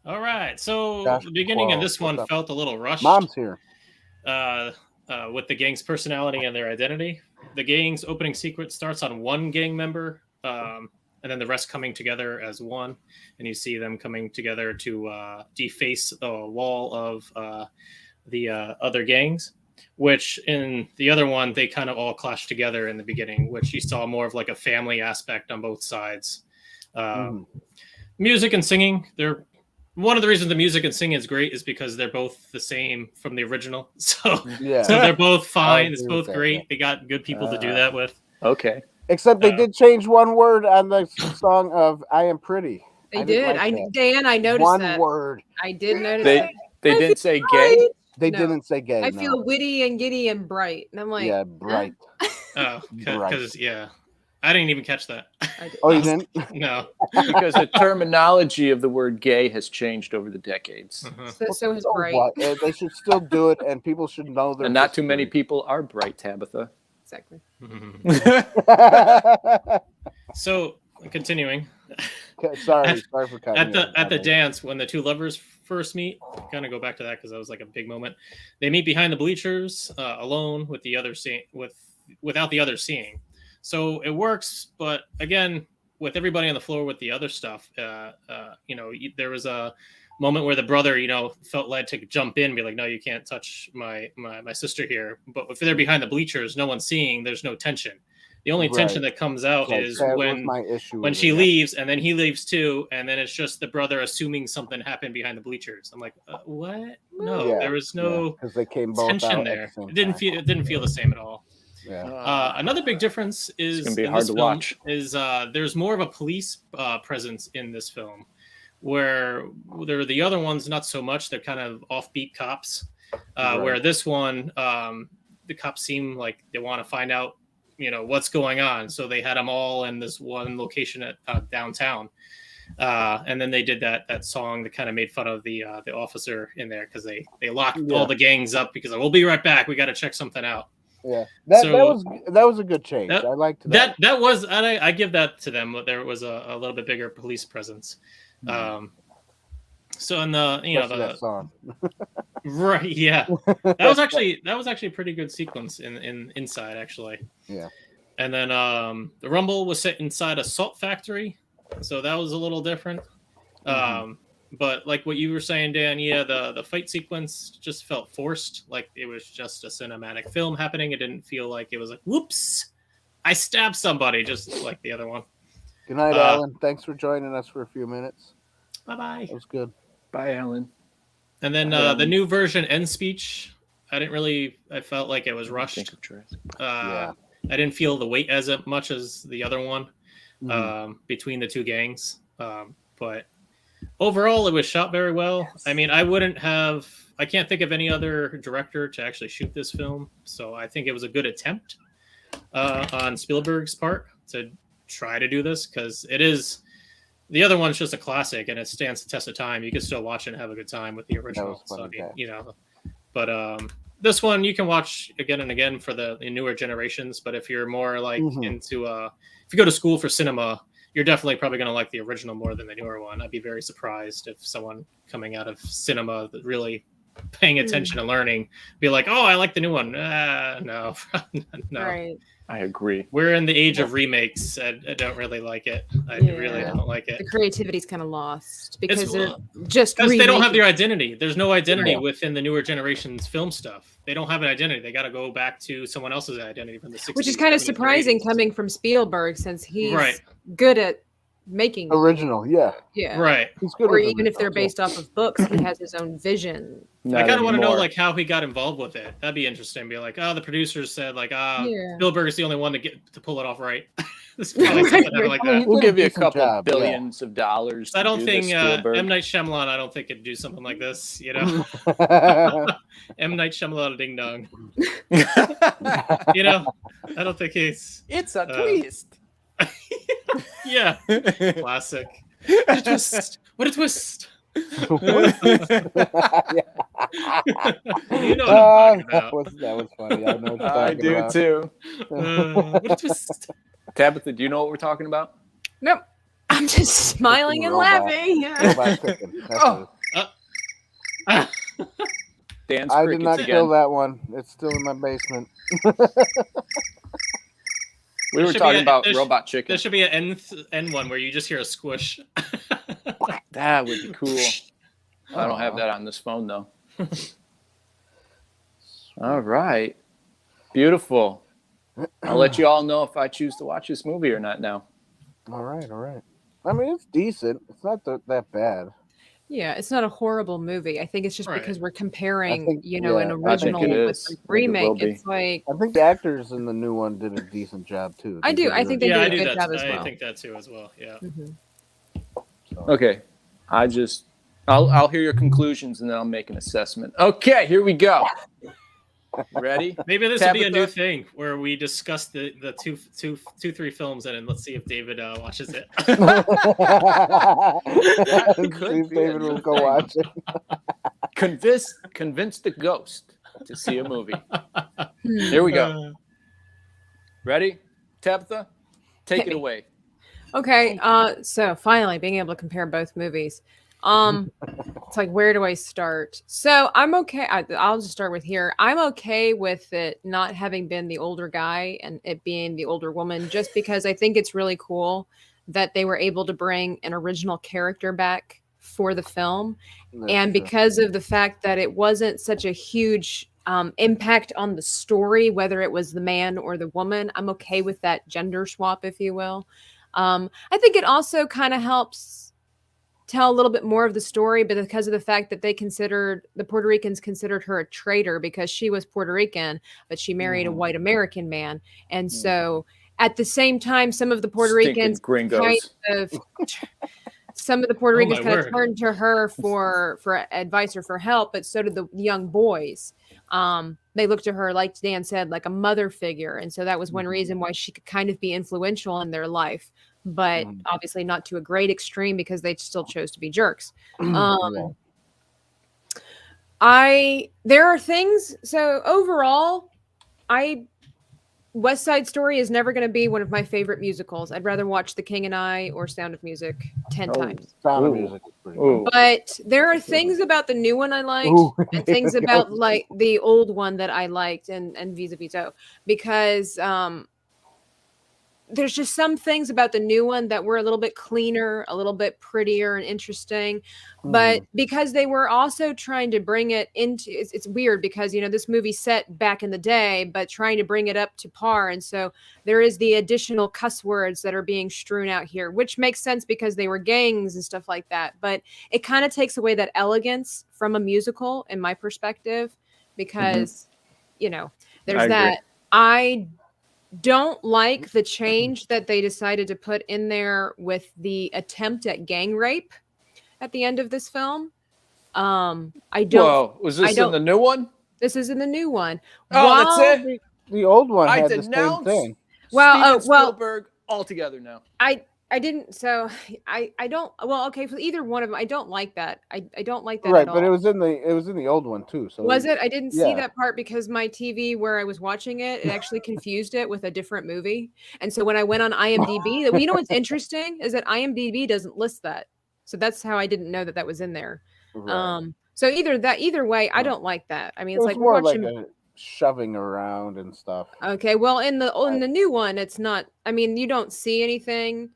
Speaker 4: All right. So
Speaker 2: Josh,
Speaker 4: the beginning of
Speaker 2: whoa,
Speaker 4: this one
Speaker 2: what's up?
Speaker 4: felt a little rushed.
Speaker 2: Mom's here.
Speaker 4: With the gang's personality and their identity. The gang's opening sequence starts on one gang member, and then the rest coming together as one. And you see them coming together to deface the wall of the other gangs. which in the other one they kind of all clashed together in the beginning, which you saw more of like a family aspect on both sides. Music and singing, they're one of the reasons the music and singing is great is because they're both the same from the original. So they're both fine. It's both great. Yeah. They got good people to do that with.
Speaker 5: Okay.
Speaker 2: Except they did change one word on the song of "I Am Pretty."
Speaker 3: They did. Dan, I noticed
Speaker 2: one
Speaker 3: that.
Speaker 2: word.
Speaker 3: I did notice
Speaker 5: they,
Speaker 3: that.
Speaker 5: They didn't say gay.
Speaker 2: They didn't say gay.
Speaker 3: I feel witty and giddy and bright, and I'm like,
Speaker 2: yeah, bright.
Speaker 4: Oh, because I didn't even catch that.
Speaker 2: Oh, you didn't?
Speaker 4: No.
Speaker 5: Because the terminology of the word gay has changed over the decades.
Speaker 3: So has bright.
Speaker 2: They should still do it, and people should know their
Speaker 5: And not too many people are bright, Tabitha.
Speaker 3: Exactly.
Speaker 4: So, continuing.
Speaker 2: Sorry for cutting
Speaker 4: at the dance when the two lovers first meet. Kind of go back to that because that was like a big moment. They meet behind the bleachers, alone with the other without the other seeing. So it works, but again, with everybody on the floor with the other stuff, there was a moment where the brother, felt led to jump in and be like, no, you can't touch my sister here. But if they're behind the bleachers, no one's seeing, there's no tension. The only tension that comes out is when she leaves and then he leaves too. And then it's just the brother assuming something happened behind the bleachers. I'm like, what? No, there was no
Speaker 2: they came both
Speaker 4: tension there. It didn't feel the same at all.
Speaker 2: Yeah.
Speaker 4: Another big difference is
Speaker 5: it's gonna be hard to watch.
Speaker 4: Is there's more of a police presence in this film, where the other ones not so much. They're kind of offbeat cops. Where this one, the cops seem like they want to find out, what's going on. So they had them all in this one location at downtown, and then they did that song that kind of made fun of the officer in there because they locked all the gangs up because we'll be right back. We got to check something out.
Speaker 2: Yeah, that was a good change. I liked that.
Speaker 4: That was, and I give that to them. There was a little bit bigger police presence. So in the
Speaker 2: that song,
Speaker 4: right? Yeah, that was actually a pretty good sequence in inside actually.
Speaker 2: Yeah,
Speaker 4: and then the Rumble was set inside a salt factory, so that was a little different. But like what you were saying, Dan, the fight sequence just felt forced. Like it was just a cinematic film happening. It didn't feel like it was like, whoops, I stabbed somebody, just like the other one.
Speaker 2: Good night, Alan. Thanks for joining us for a few minutes.
Speaker 4: Bye-bye.
Speaker 2: That was good.
Speaker 5: Bye, Alan.
Speaker 4: And then the new version end speech, I felt like it was rushed. I didn't feel the weight as much as the other one between the two gangs. But overall, it was shot very well. I mean, I can't think of any other director to actually shoot this film. So I think it was a good attempt on Spielberg's part to try to do this because the other one's just a classic and it stands the test of time. You can still watch it and have a good time with the original. So, but this one you can watch again and again for the newer generations. But if you're more like into, if you go to school for cinema, you're definitely probably going to like the original more than the newer one. I'd be very surprised if someone coming out of cinema that really paying attention and learning be like, oh, I like the new one. No.
Speaker 3: Right.
Speaker 5: I agree.
Speaker 4: We're in the age of remakes. I don't really like it. I really don't like it.
Speaker 3: The creativity's kind of lost because
Speaker 4: they don't have their identity. There's no identity within the newer generation's film stuff. They don't have an identity. They got to go back to someone else's identity from the 60s.
Speaker 3: Which is kind of surprising coming from Spielberg since he's good at making
Speaker 2: original. Yeah.
Speaker 4: Right.
Speaker 2: He's good
Speaker 3: or even if they're based off of books, he has his own vision.
Speaker 4: I kind of want to know like how he got involved with it. That'd be interesting. Be like, the producers said like, Spielberg is the only one to pull it off right. Like that.
Speaker 5: We'll give you a couple billions of dollars.
Speaker 4: I don't think M. Night Shyamalan. I don't think could do something like this. M. Night Shyamalan ding dong. I don't think he's.
Speaker 5: It's a twist.
Speaker 4: Yeah, classic. What a twist! What a twist! You know what I'm talking about.
Speaker 2: That was funny. I know what you're
Speaker 5: I do
Speaker 2: about.
Speaker 5: too.
Speaker 4: What a twist!
Speaker 5: Tabitha, do you know what we're talking about?
Speaker 3: Nope. I'm just smiling and laughing.
Speaker 5: Dan's
Speaker 2: I did not
Speaker 5: again.
Speaker 2: kill that one. It's still in my basement.
Speaker 5: We were talking about robot chicken.
Speaker 4: There should be an end one where you just hear a squish.
Speaker 5: That would be cool. I don't have that on this phone though. All right. Beautiful. I'll let you all know if I choose to watch this movie or not now.
Speaker 2: All right. I mean, it's decent. It's not that bad.
Speaker 3: Yeah, it's not a horrible movie. I think it's just
Speaker 4: Right.
Speaker 3: because we're comparing,
Speaker 2: think-
Speaker 3: you know, an
Speaker 2: yeah,
Speaker 5: I think
Speaker 3: original
Speaker 5: it
Speaker 3: with
Speaker 5: is.
Speaker 3: the
Speaker 5: I think it
Speaker 3: remake.
Speaker 5: will be.
Speaker 3: It's like
Speaker 2: I think the actors in the new one did a decent job too.
Speaker 3: I do. I think they
Speaker 4: Yeah,
Speaker 3: did
Speaker 4: I
Speaker 3: a
Speaker 4: do
Speaker 3: good
Speaker 4: that.
Speaker 3: job as
Speaker 4: I
Speaker 3: well.
Speaker 4: think that too as well. Yeah.
Speaker 3: Mhm.
Speaker 5: Okay. I'll hear your conclusions and then I'll make an assessment. Okay, here we go. Ready?
Speaker 4: Maybe this will be a new
Speaker 5: Tabitha?
Speaker 4: thing where we discuss the three films and let's see if David watches it.
Speaker 5: That
Speaker 2: See
Speaker 5: could
Speaker 2: if
Speaker 5: be a
Speaker 2: David
Speaker 5: new
Speaker 2: will go
Speaker 5: thing.
Speaker 2: watch it.
Speaker 5: Convince the ghost to see a movie.
Speaker 3: Hmm.
Speaker 5: Here we go. Ready? Tabitha? Take
Speaker 3: Hit
Speaker 5: it
Speaker 3: me.
Speaker 5: away.
Speaker 3: Okay, so finally being able to compare both movies. It's like, where do I start? So I'm okay. I'll just start with here. I'm okay with it not having been the older guy and it being the older woman, just because I think it's really cool that they were able to bring an original character back for the film. And because of the fact that it wasn't such a huge impact on the story, whether it was the man or the woman, I'm okay with that gender swap, if you will. I think it also kind of helps tell a little bit more of the story, but because of the fact that the Puerto Ricans considered her a traitor because she was Puerto Rican, but she married a white American man. And so at the same time, some of the Puerto
Speaker 5: Stinking
Speaker 3: Ricans
Speaker 5: gringos.
Speaker 3: kind of
Speaker 4: my word.
Speaker 3: turned to her for advice or for help, but so did the young boys. They looked to her, like Dan said, like a mother figure. And so that was one reason why she could kind of be influential in their life, but obviously not to a great extreme because they still chose to be jerks. There are things. So overall, West Side Story is never going to be one of my favorite musicals. I'd rather watch The King and I or Sound of Music 10 times.
Speaker 2: Sound of
Speaker 5: Ooh.
Speaker 2: Music is pretty
Speaker 5: Ooh.
Speaker 2: good.
Speaker 3: But there are things about the new one I liked
Speaker 2: Ooh.
Speaker 3: and things about like the old one that I liked and vis-a-vis so, because there's just some things about the new one that were a little bit cleaner, a little bit prettier and interesting. But because they were also trying to bring it into, it's weird because, you know, this movie set back in the day, but trying to bring it up to par. And so there is the additional cuss words that are being strewn out here, which makes sense because they were gangs and stuff like that. But it kind of takes away that elegance from a musical, in my perspective, because, you know, there's
Speaker 5: I agree.
Speaker 3: that. I don't like the change that they decided to put in there with the attempt at gang rape at the end of this film. I don't.
Speaker 5: Whoa, was this in
Speaker 3: don't-
Speaker 5: the new one?
Speaker 3: This is in the new one.
Speaker 5: Oh, that's it.
Speaker 2: The old one
Speaker 5: I
Speaker 2: had the same
Speaker 5: denounce
Speaker 2: thing.
Speaker 5: Steven Spielberg altogether now.
Speaker 3: I didn't. So I don't. Well, okay, for either one of them, I don't like that. I don't like that
Speaker 2: Right,
Speaker 3: at all.
Speaker 2: but it was in the old one too. So
Speaker 3: Was it? I didn't see
Speaker 2: yeah.
Speaker 3: that part because my TV where I was watching it actually confused it with a different movie. And so when I went on IMDb, you know what's interesting is that IMDb doesn't list that. So that's how I didn't know that was in there.
Speaker 2: Right.
Speaker 3: So either way, I don't like that. I mean, it's
Speaker 2: It was
Speaker 3: like we're
Speaker 2: more
Speaker 3: watching.
Speaker 2: like a shoving around and stuff.
Speaker 3: Okay, well, in the new one, it's not. I mean, you don't see anything,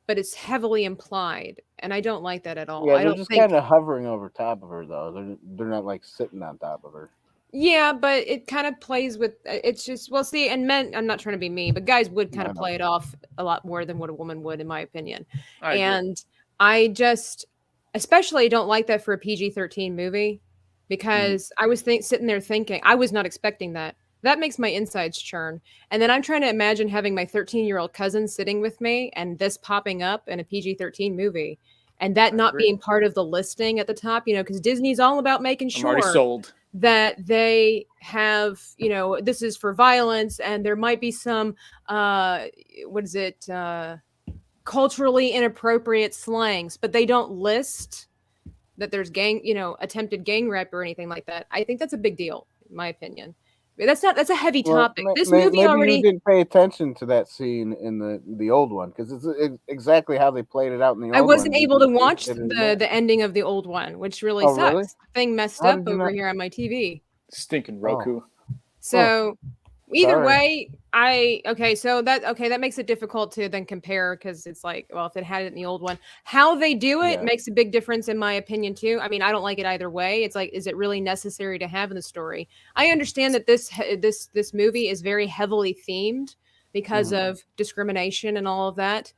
Speaker 3: but it's heavily implied, and I don't like that at all.
Speaker 2: Yeah,
Speaker 3: I
Speaker 2: they're
Speaker 3: don't
Speaker 2: just
Speaker 3: think.
Speaker 2: kind of hovering over top of her though. They're not like sitting on top of her.
Speaker 3: Yeah, but it kind of plays with. It's just well, see, and men. I'm not trying to be mean, but guys would kind of play it off a lot more than what a woman would, in my opinion. And I just, especially, don't like that for a PG-13 movie because I was sitting there thinking I was not expecting that. That makes my insides churn. And then I'm trying to imagine having my 13-year-old cousin sitting with me and this popping up in a PG-13 movie and that not being part of the listing at the top, you know, because Disney's all about making
Speaker 5: I'm already
Speaker 3: sure
Speaker 5: sold.
Speaker 3: that they have, you know, this is for violence and there might be some, culturally inappropriate slangs, but they don't list that there's attempted gang rape or anything like that. I think that's a big deal, in my opinion. That's a heavy topic. This movie
Speaker 2: maybe
Speaker 3: already.
Speaker 2: You didn't pay attention to that scene in the old one because it's exactly how they played it out in the old one.
Speaker 3: I wasn't able to watch the ending of the old one, which really sucks.
Speaker 2: Really?
Speaker 3: The thing messed up over here on my TV.
Speaker 5: Stinking Roku.
Speaker 3: So Either
Speaker 2: Sorry.
Speaker 3: way, that makes it difficult to then compare because it's like, well, if it had it in the old one, how they do it
Speaker 2: Yeah.
Speaker 3: makes a big difference in my opinion too. I mean, I don't like it either way. It's like, is it really necessary to have in the story? I understand that this movie is very heavily themed because of discrimination and all of that,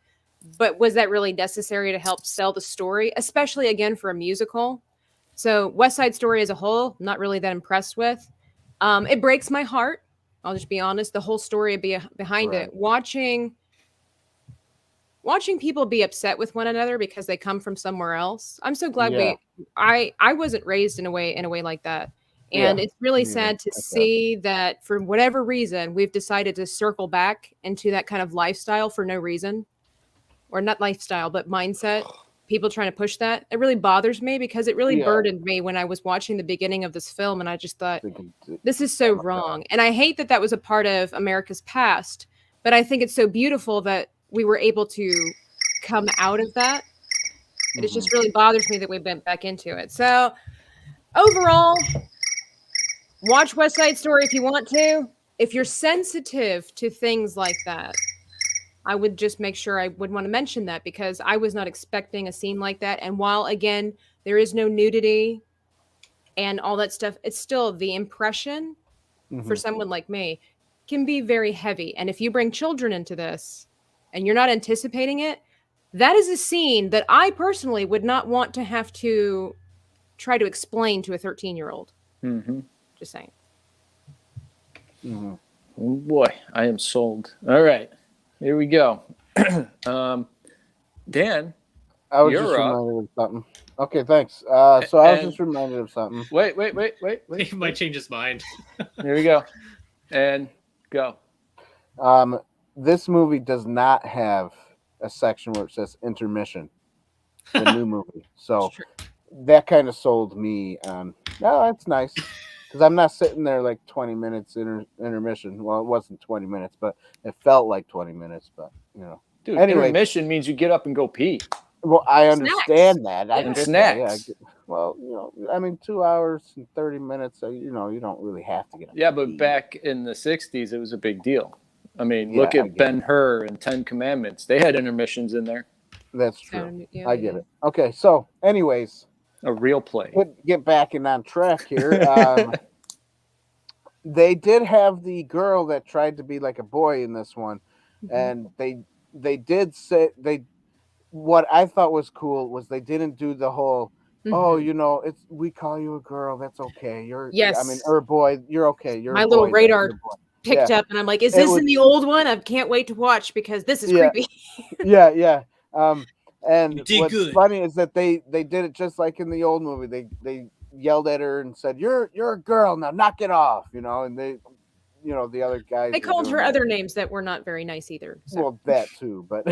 Speaker 3: but was that really necessary to help sell the story, especially again for a musical? So West Side Story as a whole, not really that impressed with. It breaks my heart. I'll just be honest. The whole story behind
Speaker 2: Right.
Speaker 3: it, watching people be upset with one another because they come from somewhere else. I'm so glad
Speaker 2: Yeah.
Speaker 3: I wasn't raised in a way like that. And
Speaker 2: Yeah,
Speaker 3: it's really
Speaker 2: me either.
Speaker 3: sad to
Speaker 2: That's
Speaker 3: see that for whatever reason we've decided to circle back into that kind of lifestyle for no reason. Or not lifestyle, but mindset. People trying to push that. It really bothers me because it really
Speaker 2: Yeah.
Speaker 3: burdened me when I was watching the beginning of this film and I just thought,
Speaker 2: Thinking
Speaker 3: this is so
Speaker 2: my God.
Speaker 3: wrong. And I hate that that was a part of America's past, but I think it's so beautiful that we were able to come out of that. It just really bothers me that we went back into it. So overall, watch West Side Story if you want to. If you're sensitive to things like that, I would just make sure I would want to mention that because I was not expecting a scene like that. And while, again, there is no nudity and all that stuff, it's still the impression for someone like me can be very heavy. And if you bring children into this and you're not anticipating it, that is a scene that I personally would not want to have to try to explain to a 13-year-old. Just saying.
Speaker 5: Oh boy, I am sold. All right, here we go. Dan,
Speaker 2: I was
Speaker 5: you're
Speaker 2: just
Speaker 5: up.
Speaker 2: reminded of something. Okay, thanks. So I was just reminded of something.
Speaker 5: Wait.
Speaker 4: He might change his mind.
Speaker 5: Here we go. And go.
Speaker 2: This movie does not have a section where it says intermission. The new movie. So that kind of sold me on. No, that's nice. Because I'm not sitting there like 20 minutes intermission. Well, it wasn't 20 minutes, but it felt like 20 minutes. But, you know.
Speaker 5: Dude,
Speaker 2: anyway,
Speaker 5: intermission means you get up and go pee.
Speaker 2: Well, I understand that. I
Speaker 5: And
Speaker 2: get
Speaker 5: snacks.
Speaker 2: that, yeah. Well, you know, I mean, 2 hours and 30 minutes. So, you know, you don't really have to get up.
Speaker 5: Yeah,
Speaker 2: to
Speaker 5: but
Speaker 2: pee.
Speaker 5: back in the 60s, it was a big deal. I mean,
Speaker 2: Yeah,
Speaker 5: look
Speaker 2: I
Speaker 5: at
Speaker 2: get
Speaker 5: Ben-Hur and 10 Commandments. They had intermissions in there.
Speaker 2: That's true. I get it. Okay, so, anyways.
Speaker 5: A real play.
Speaker 2: Get back and on track here. They did have the girl that tried to be like a boy in this one. And they did say what I thought was cool was they didn't do the whole oh, you know, we call you a girl, that's okay. I mean, or a boy, you're okay. You're
Speaker 3: my
Speaker 2: a
Speaker 3: little
Speaker 2: boy,
Speaker 3: radar
Speaker 2: you're a boy.
Speaker 3: picked up and I'm like, is this in the old one? I can't wait to watch because this is creepy.
Speaker 2: Yeah. And what's
Speaker 4: good.
Speaker 2: funny is that they did it just like in the old movie. They yelled at her and said, You're a girl now, knock it off, you know, and they you know, the other guys.
Speaker 3: They called her other names that were not very nice either. So.
Speaker 2: Well, that too, but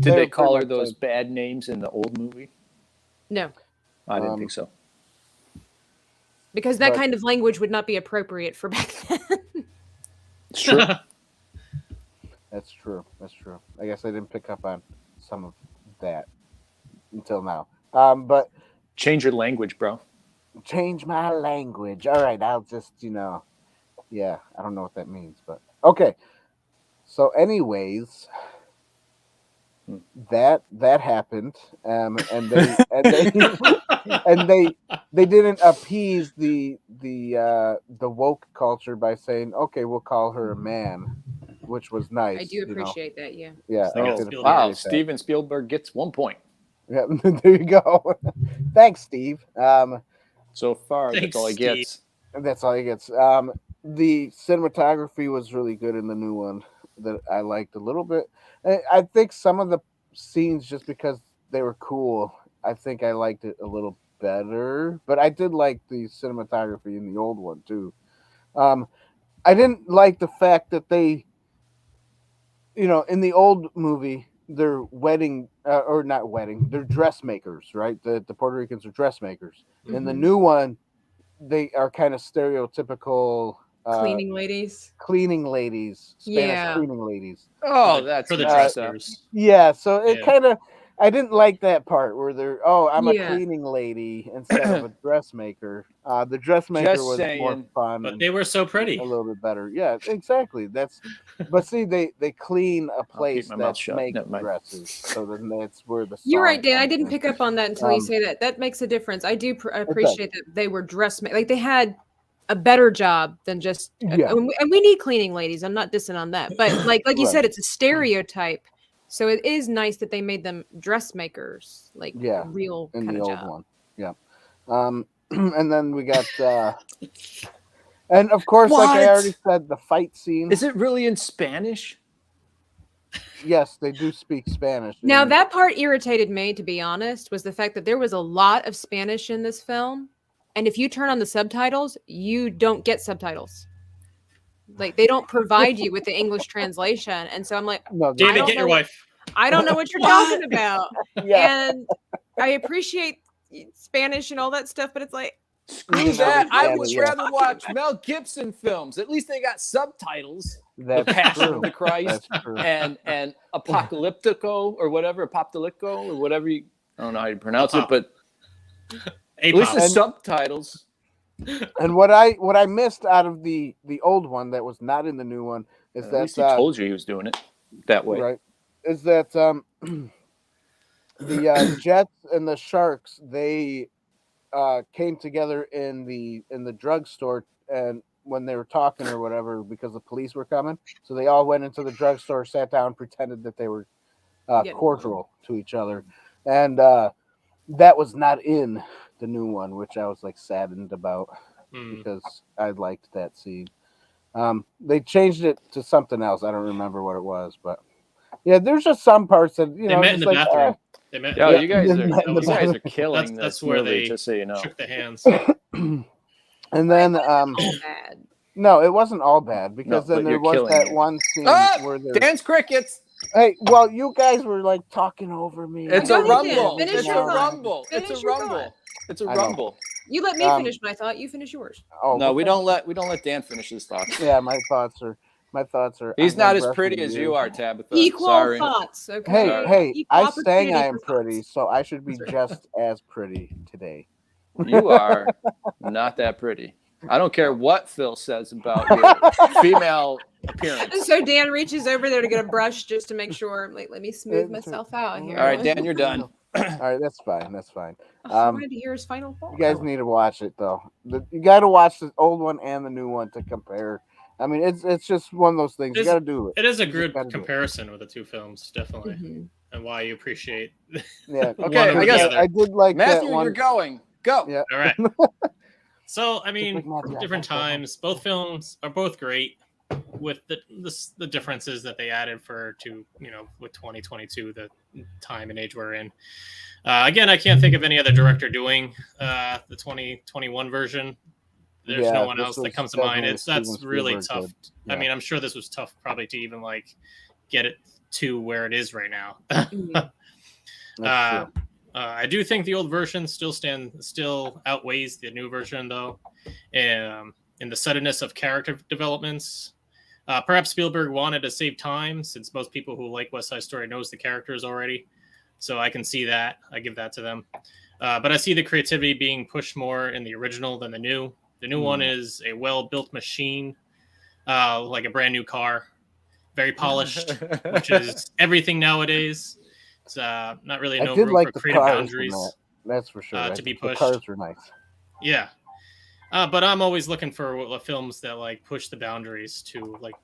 Speaker 5: did they call her those bad names in the old movie?
Speaker 3: No,
Speaker 5: I didn't think so.
Speaker 3: Because that kind of language would not be appropriate for back then.
Speaker 5: It's true.
Speaker 2: That's true. I guess I didn't pick up on some of that until now. But
Speaker 5: change your language, bro.
Speaker 2: Change my language. All right, I'll just, you know. Yeah, I don't know what that means, but okay. So, anyways, that happened, and they didn't appease the woke culture by saying, okay, we'll call her a man, which was nice.
Speaker 3: I do appreciate that. Yeah.
Speaker 2: Yeah.
Speaker 5: Wow, Steven Spielberg gets 1 point.
Speaker 2: Yeah, there you go. Thanks, Steve.
Speaker 5: So far, that's all he gets.
Speaker 2: That's all he gets. The cinematography was really good in the new one that I liked a little bit. I think some of the scenes, just because they were cool, I think I liked it a little better. But I did like the cinematography in the old one too. I didn't like the fact that they, you know, in the old movie, they're they're dressmakers, right? The Puerto Ricans are dressmakers. In the new one, they are kind of stereotypical
Speaker 3: cleaning ladies,
Speaker 2: Spanish cleaning ladies.
Speaker 5: Oh, that's
Speaker 4: for the dressers.
Speaker 2: Yeah, so it kind of I didn't like that part where they're I'm a
Speaker 3: Yeah.
Speaker 2: cleaning lady instead of a dressmaker. The dressmaker
Speaker 5: Just
Speaker 2: was more
Speaker 5: saying.
Speaker 2: fun
Speaker 4: But
Speaker 2: and
Speaker 4: they were so pretty.
Speaker 2: a little bit better. Yeah, exactly. But see, they clean a
Speaker 5: I'll keep
Speaker 2: place
Speaker 5: my mouth
Speaker 2: that
Speaker 5: shut.
Speaker 2: makes
Speaker 5: Never mind.
Speaker 2: dresses. So then that's where the
Speaker 3: You're
Speaker 2: song
Speaker 3: right, Dan. I
Speaker 2: comes
Speaker 3: didn't
Speaker 2: in.
Speaker 3: pick up on that until you
Speaker 2: Um,
Speaker 3: say that. That makes a difference. I do
Speaker 2: does.
Speaker 3: appreciate that they were like they had a better job than just
Speaker 2: Yeah.
Speaker 3: and we need cleaning ladies. I'm not dissing on that, but like you
Speaker 2: Right.
Speaker 3: said, it's a stereotype. So it is nice that they made them dressmakers, like
Speaker 2: Yeah,
Speaker 3: real
Speaker 2: in
Speaker 3: kind
Speaker 2: the
Speaker 3: of
Speaker 2: old
Speaker 3: job.
Speaker 2: one. Yeah. And then we got and of course, like I already said, the fight scene.
Speaker 5: Is it really in Spanish?
Speaker 2: Yes, they do speak Spanish.
Speaker 3: Now
Speaker 2: and
Speaker 3: that part irritated me, to be honest, was the fact that there was a lot of Spanish in this film, and if you turn on the subtitles, you don't get subtitles. Like they don't provide you with the English translation, and so I'm like,
Speaker 2: no, they
Speaker 3: I
Speaker 4: David,
Speaker 3: don't
Speaker 2: don't.
Speaker 4: get your
Speaker 3: know what
Speaker 4: wife.
Speaker 3: I don't know what you're
Speaker 5: What?
Speaker 3: talking about.
Speaker 2: Yeah.
Speaker 3: And I appreciate Spanish and all that stuff, but it's like
Speaker 5: Screw
Speaker 2: didn't
Speaker 5: that. I
Speaker 2: understand
Speaker 5: would
Speaker 2: it, yeah.
Speaker 5: rather watch Mel Gibson films. At least they got subtitles.
Speaker 2: That's
Speaker 5: The Passion
Speaker 2: true.
Speaker 5: of the Christ
Speaker 2: That's true.
Speaker 5: and Apocalyptico or whatever, Apocalyptico or whatever I don't know how you pronounce it, but at least the
Speaker 2: And-
Speaker 5: subtitles.
Speaker 2: And what I missed out of the old one that was not in the new one is
Speaker 5: At
Speaker 2: that
Speaker 5: least he told you he was doing it that way.
Speaker 2: right is that the Jets and the Sharks, they came together in the drugstore, and when they were talking or whatever, because the police were coming, so they all went into the drugstore, sat down, pretended that they were
Speaker 3: Getting
Speaker 2: cordial to each other, and that was not in the new one, which I was like saddened about because I liked that scene. They changed it to something else. I don't remember what it was, but yeah, there's just some parts that
Speaker 4: They met in
Speaker 2: just
Speaker 4: the
Speaker 2: like,
Speaker 4: bathroom. They met.
Speaker 5: Yo,
Speaker 2: Yeah,
Speaker 5: you guys
Speaker 2: they met in the
Speaker 5: are
Speaker 2: bathroom.
Speaker 5: killing
Speaker 4: That's
Speaker 5: this
Speaker 4: where
Speaker 5: movie,
Speaker 4: they
Speaker 5: just so you know.
Speaker 4: shook the hands.
Speaker 2: And then
Speaker 3: all bad.
Speaker 2: no, it wasn't all bad because
Speaker 5: No,
Speaker 2: then
Speaker 5: but
Speaker 2: there
Speaker 5: you're
Speaker 2: was
Speaker 5: killing
Speaker 2: that
Speaker 5: it.
Speaker 2: one scene where they're
Speaker 5: Dance crickets.
Speaker 2: hey, well, you guys were like talking over me.
Speaker 5: It's
Speaker 3: Go
Speaker 5: a
Speaker 3: ahead, Dan.
Speaker 5: rumble.
Speaker 3: Finish
Speaker 5: It's
Speaker 3: your
Speaker 5: a
Speaker 3: thought.
Speaker 5: rumble.
Speaker 3: Finish
Speaker 5: It's a
Speaker 3: your thought.
Speaker 5: rumble. It's a
Speaker 2: I know.
Speaker 5: rumble.
Speaker 3: You let me finish my thought. You finish yours.
Speaker 2: Oh,
Speaker 5: No, we
Speaker 2: okay.
Speaker 5: don't let Dan finish his thoughts.
Speaker 2: Yeah, my thoughts are.
Speaker 5: He's
Speaker 2: I'm
Speaker 5: not as
Speaker 2: digressing
Speaker 5: pretty as you are, Tabitha.
Speaker 3: Equal
Speaker 5: Sorry.
Speaker 3: thoughts, okay?
Speaker 2: Hey,
Speaker 5: Sorry.
Speaker 2: hey!
Speaker 3: Equal
Speaker 2: I sang
Speaker 3: opportunity
Speaker 2: I am
Speaker 3: for thoughts.
Speaker 2: pretty, so I should be
Speaker 3: That's right.
Speaker 2: just as pretty today.
Speaker 5: You are not that pretty. I don't care what Phil says about your female appearance.
Speaker 3: And so Dan reaches over there to get a brush just to make sure. Like, let me smooth myself out here.
Speaker 5: All right, Dan, you're done.
Speaker 2: All right, that's fine. That's fine.
Speaker 3: I wanted to hear his final thought.
Speaker 2: You guys need to watch it though. You got to watch the old one and the new one to compare. I mean, it's just one of those things. You got to do it.
Speaker 4: It is a
Speaker 2: You
Speaker 4: good
Speaker 2: gotta do it.
Speaker 4: comparison with the two films, definitely,
Speaker 3: Mhm.
Speaker 4: and why you appreciate.
Speaker 2: Yeah.
Speaker 5: Okay,
Speaker 4: one over
Speaker 5: I
Speaker 4: the
Speaker 5: guess
Speaker 4: other.
Speaker 2: I did like
Speaker 5: Matthew,
Speaker 2: that one.
Speaker 5: you're going. Go.
Speaker 2: Yeah.
Speaker 4: All right. So I mean,
Speaker 2: like Matthew, I
Speaker 4: different
Speaker 2: gotta go home.
Speaker 4: times. Both films are both great, with the differences that they added with 2022, the time and age we're in. Again, I can't think of any other director doing the 2021 version. There's
Speaker 2: Yeah,
Speaker 4: no one
Speaker 2: this
Speaker 4: else that
Speaker 2: was
Speaker 4: comes to mind.
Speaker 2: definitely
Speaker 4: That's
Speaker 2: Steven
Speaker 4: really
Speaker 2: Spielberg
Speaker 4: tough.
Speaker 2: did.
Speaker 4: I
Speaker 2: Yeah.
Speaker 4: mean, I'm sure this was tough probably to even like get it to where it is right now.
Speaker 3: Mhm.
Speaker 2: That's true.
Speaker 4: I do think the old version still outweighs the new version, though, in the suddenness of character developments. Perhaps Spielberg wanted to save time, since most people who like West Side Story knows the characters already. So I can see that. I give that to them. But I see the creativity being pushed more in the original than the new. The new one is a well-built machine, like a brand new car, very polished, which is everything nowadays. It's not really
Speaker 2: I
Speaker 4: no
Speaker 2: did
Speaker 4: room
Speaker 2: like
Speaker 4: for
Speaker 2: the
Speaker 4: creative
Speaker 2: cars.
Speaker 4: boundaries.
Speaker 2: That's for sure.
Speaker 4: To be
Speaker 2: The
Speaker 4: pushed.
Speaker 2: cars were nice.
Speaker 4: Yeah. But I'm always looking for films that like push the boundaries to like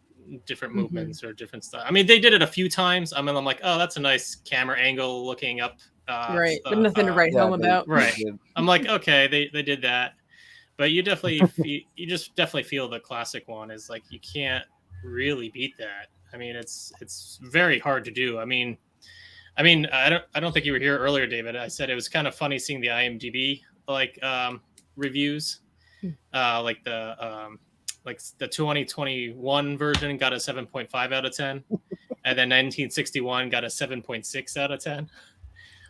Speaker 4: different movements or different stuff. I mean, they did it a few times. I mean, I'm like, oh, that's a nice camera angle looking up.
Speaker 3: Right, but
Speaker 4: stuff.
Speaker 3: nothing to write home about.
Speaker 4: Right.
Speaker 2: They did.
Speaker 4: I'm like, okay, they did that, but you just definitely feel the classic one is like you can't really beat that. I mean, it's very hard to do. I mean, I don't think you were here earlier, David. I said it was kind of funny seeing the IMDb like reviews, like the 2021 version got a 7.5 out of 10, and then 1961 got a 7.6 out of 10.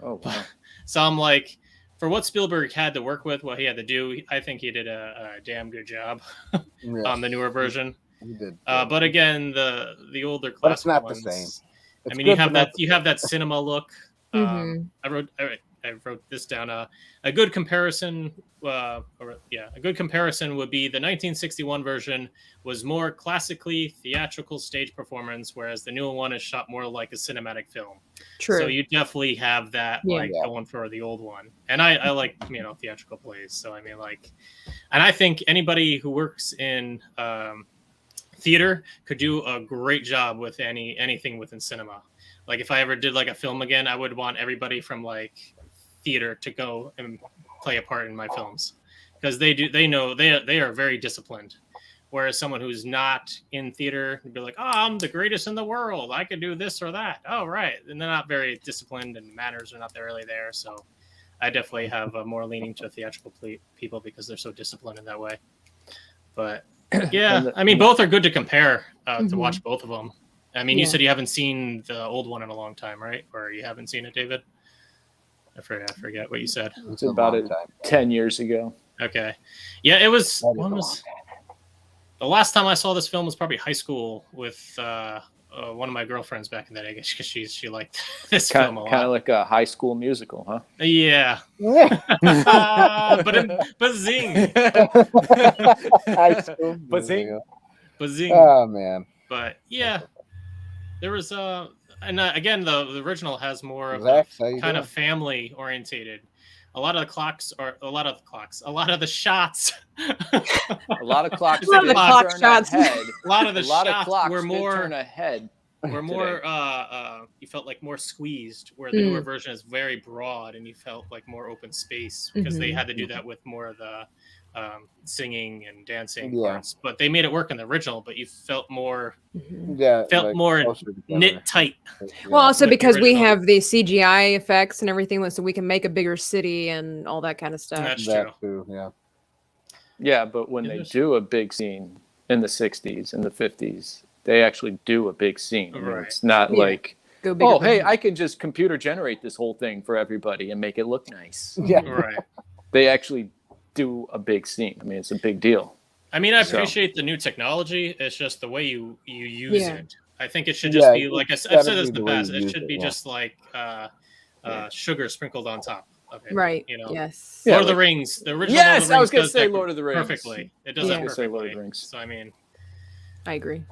Speaker 5: Oh wow.
Speaker 4: So I'm like, for what Spielberg had to work with, what he had to do, I think he did a damn good job
Speaker 2: Yes,
Speaker 4: on the newer version.
Speaker 2: he did.
Speaker 4: But again, the older
Speaker 2: But it's
Speaker 4: classic
Speaker 2: not
Speaker 4: ones,
Speaker 2: the same.
Speaker 4: I mean, you have that cinema look I wrote this down. A good comparison, a good comparison would be the 1961 version was more classically theatrical stage performance, whereas the newer one is shot more like a cinematic film.
Speaker 3: True.
Speaker 4: So you definitely have that going for the old one, and I like theatrical plays. So I mean and I think anybody who works in theater could do a great job with anything within cinema. Like if I ever did like a film again, I would want everybody from like theater to go and play a part in my films, because they are very disciplined. Whereas someone who's not in theater would be like, oh, I'm the greatest in the world, I could do this or that. Oh, right. And they're not very disciplined, and manners are not really there. So I definitely have more leaning to theatrical people because they're so disciplined in that way. But yeah, I mean, both are good to compare, to watch both of them. I mean, you said you haven't seen the old one in a long time, right? Or you haven't seen it, David? I forget what you said.
Speaker 5: It's about 10 years ago. Okay.
Speaker 4: Yeah, it was. The last time I saw this film was probably high school with one of my girlfriends back in the day, because she liked this film a lot.
Speaker 5: Kind of like a High School Musical, huh?
Speaker 4: Yeah. But zing.
Speaker 2: High School
Speaker 5: Musical.
Speaker 4: But zing.
Speaker 2: Oh man.
Speaker 4: But yeah, there was and again the original has more of
Speaker 2: Zach,
Speaker 4: a kind of family orientated. A lot of the shots.
Speaker 5: A lot of clocks.
Speaker 3: A lot of the clock shots.
Speaker 4: A lot of the shots
Speaker 5: clocks
Speaker 4: were more
Speaker 5: turn ahead.
Speaker 4: Were more you felt like more squeezed, where the newer version is very broad and you felt like more open space, because they had to do that with more of the singing and dancing parts. But they made it work in the original, but you felt more more knit tight.
Speaker 3: Well, also because we have the CGI effects and everything, so we can make a bigger city and all that kind of stuff.
Speaker 4: That's
Speaker 2: true. Yeah.
Speaker 5: Yeah, but when they do a big scene in the 60s and the 50s, they actually do a big scene.
Speaker 4: Right.
Speaker 5: It's not like,
Speaker 3: oh,
Speaker 5: hey, I can just computer generate this whole thing for everybody and make it look nice.
Speaker 2: Yeah.
Speaker 4: Right.
Speaker 5: They actually do a big scene. I mean, it's a big deal.
Speaker 4: I mean, I appreciate the new technology. It's just the way you use it. I think it should just be like I've said this in the past. It should be just like sugar sprinkled on top of it.
Speaker 3: Right.
Speaker 4: Yes. Lord of the Rings. The original.
Speaker 5: Yes, I was going to say Lord of the Rings.
Speaker 4: Perfectly. It does that perfectly.
Speaker 5: Lord of the Rings.
Speaker 4: So I mean,
Speaker 3: I agree.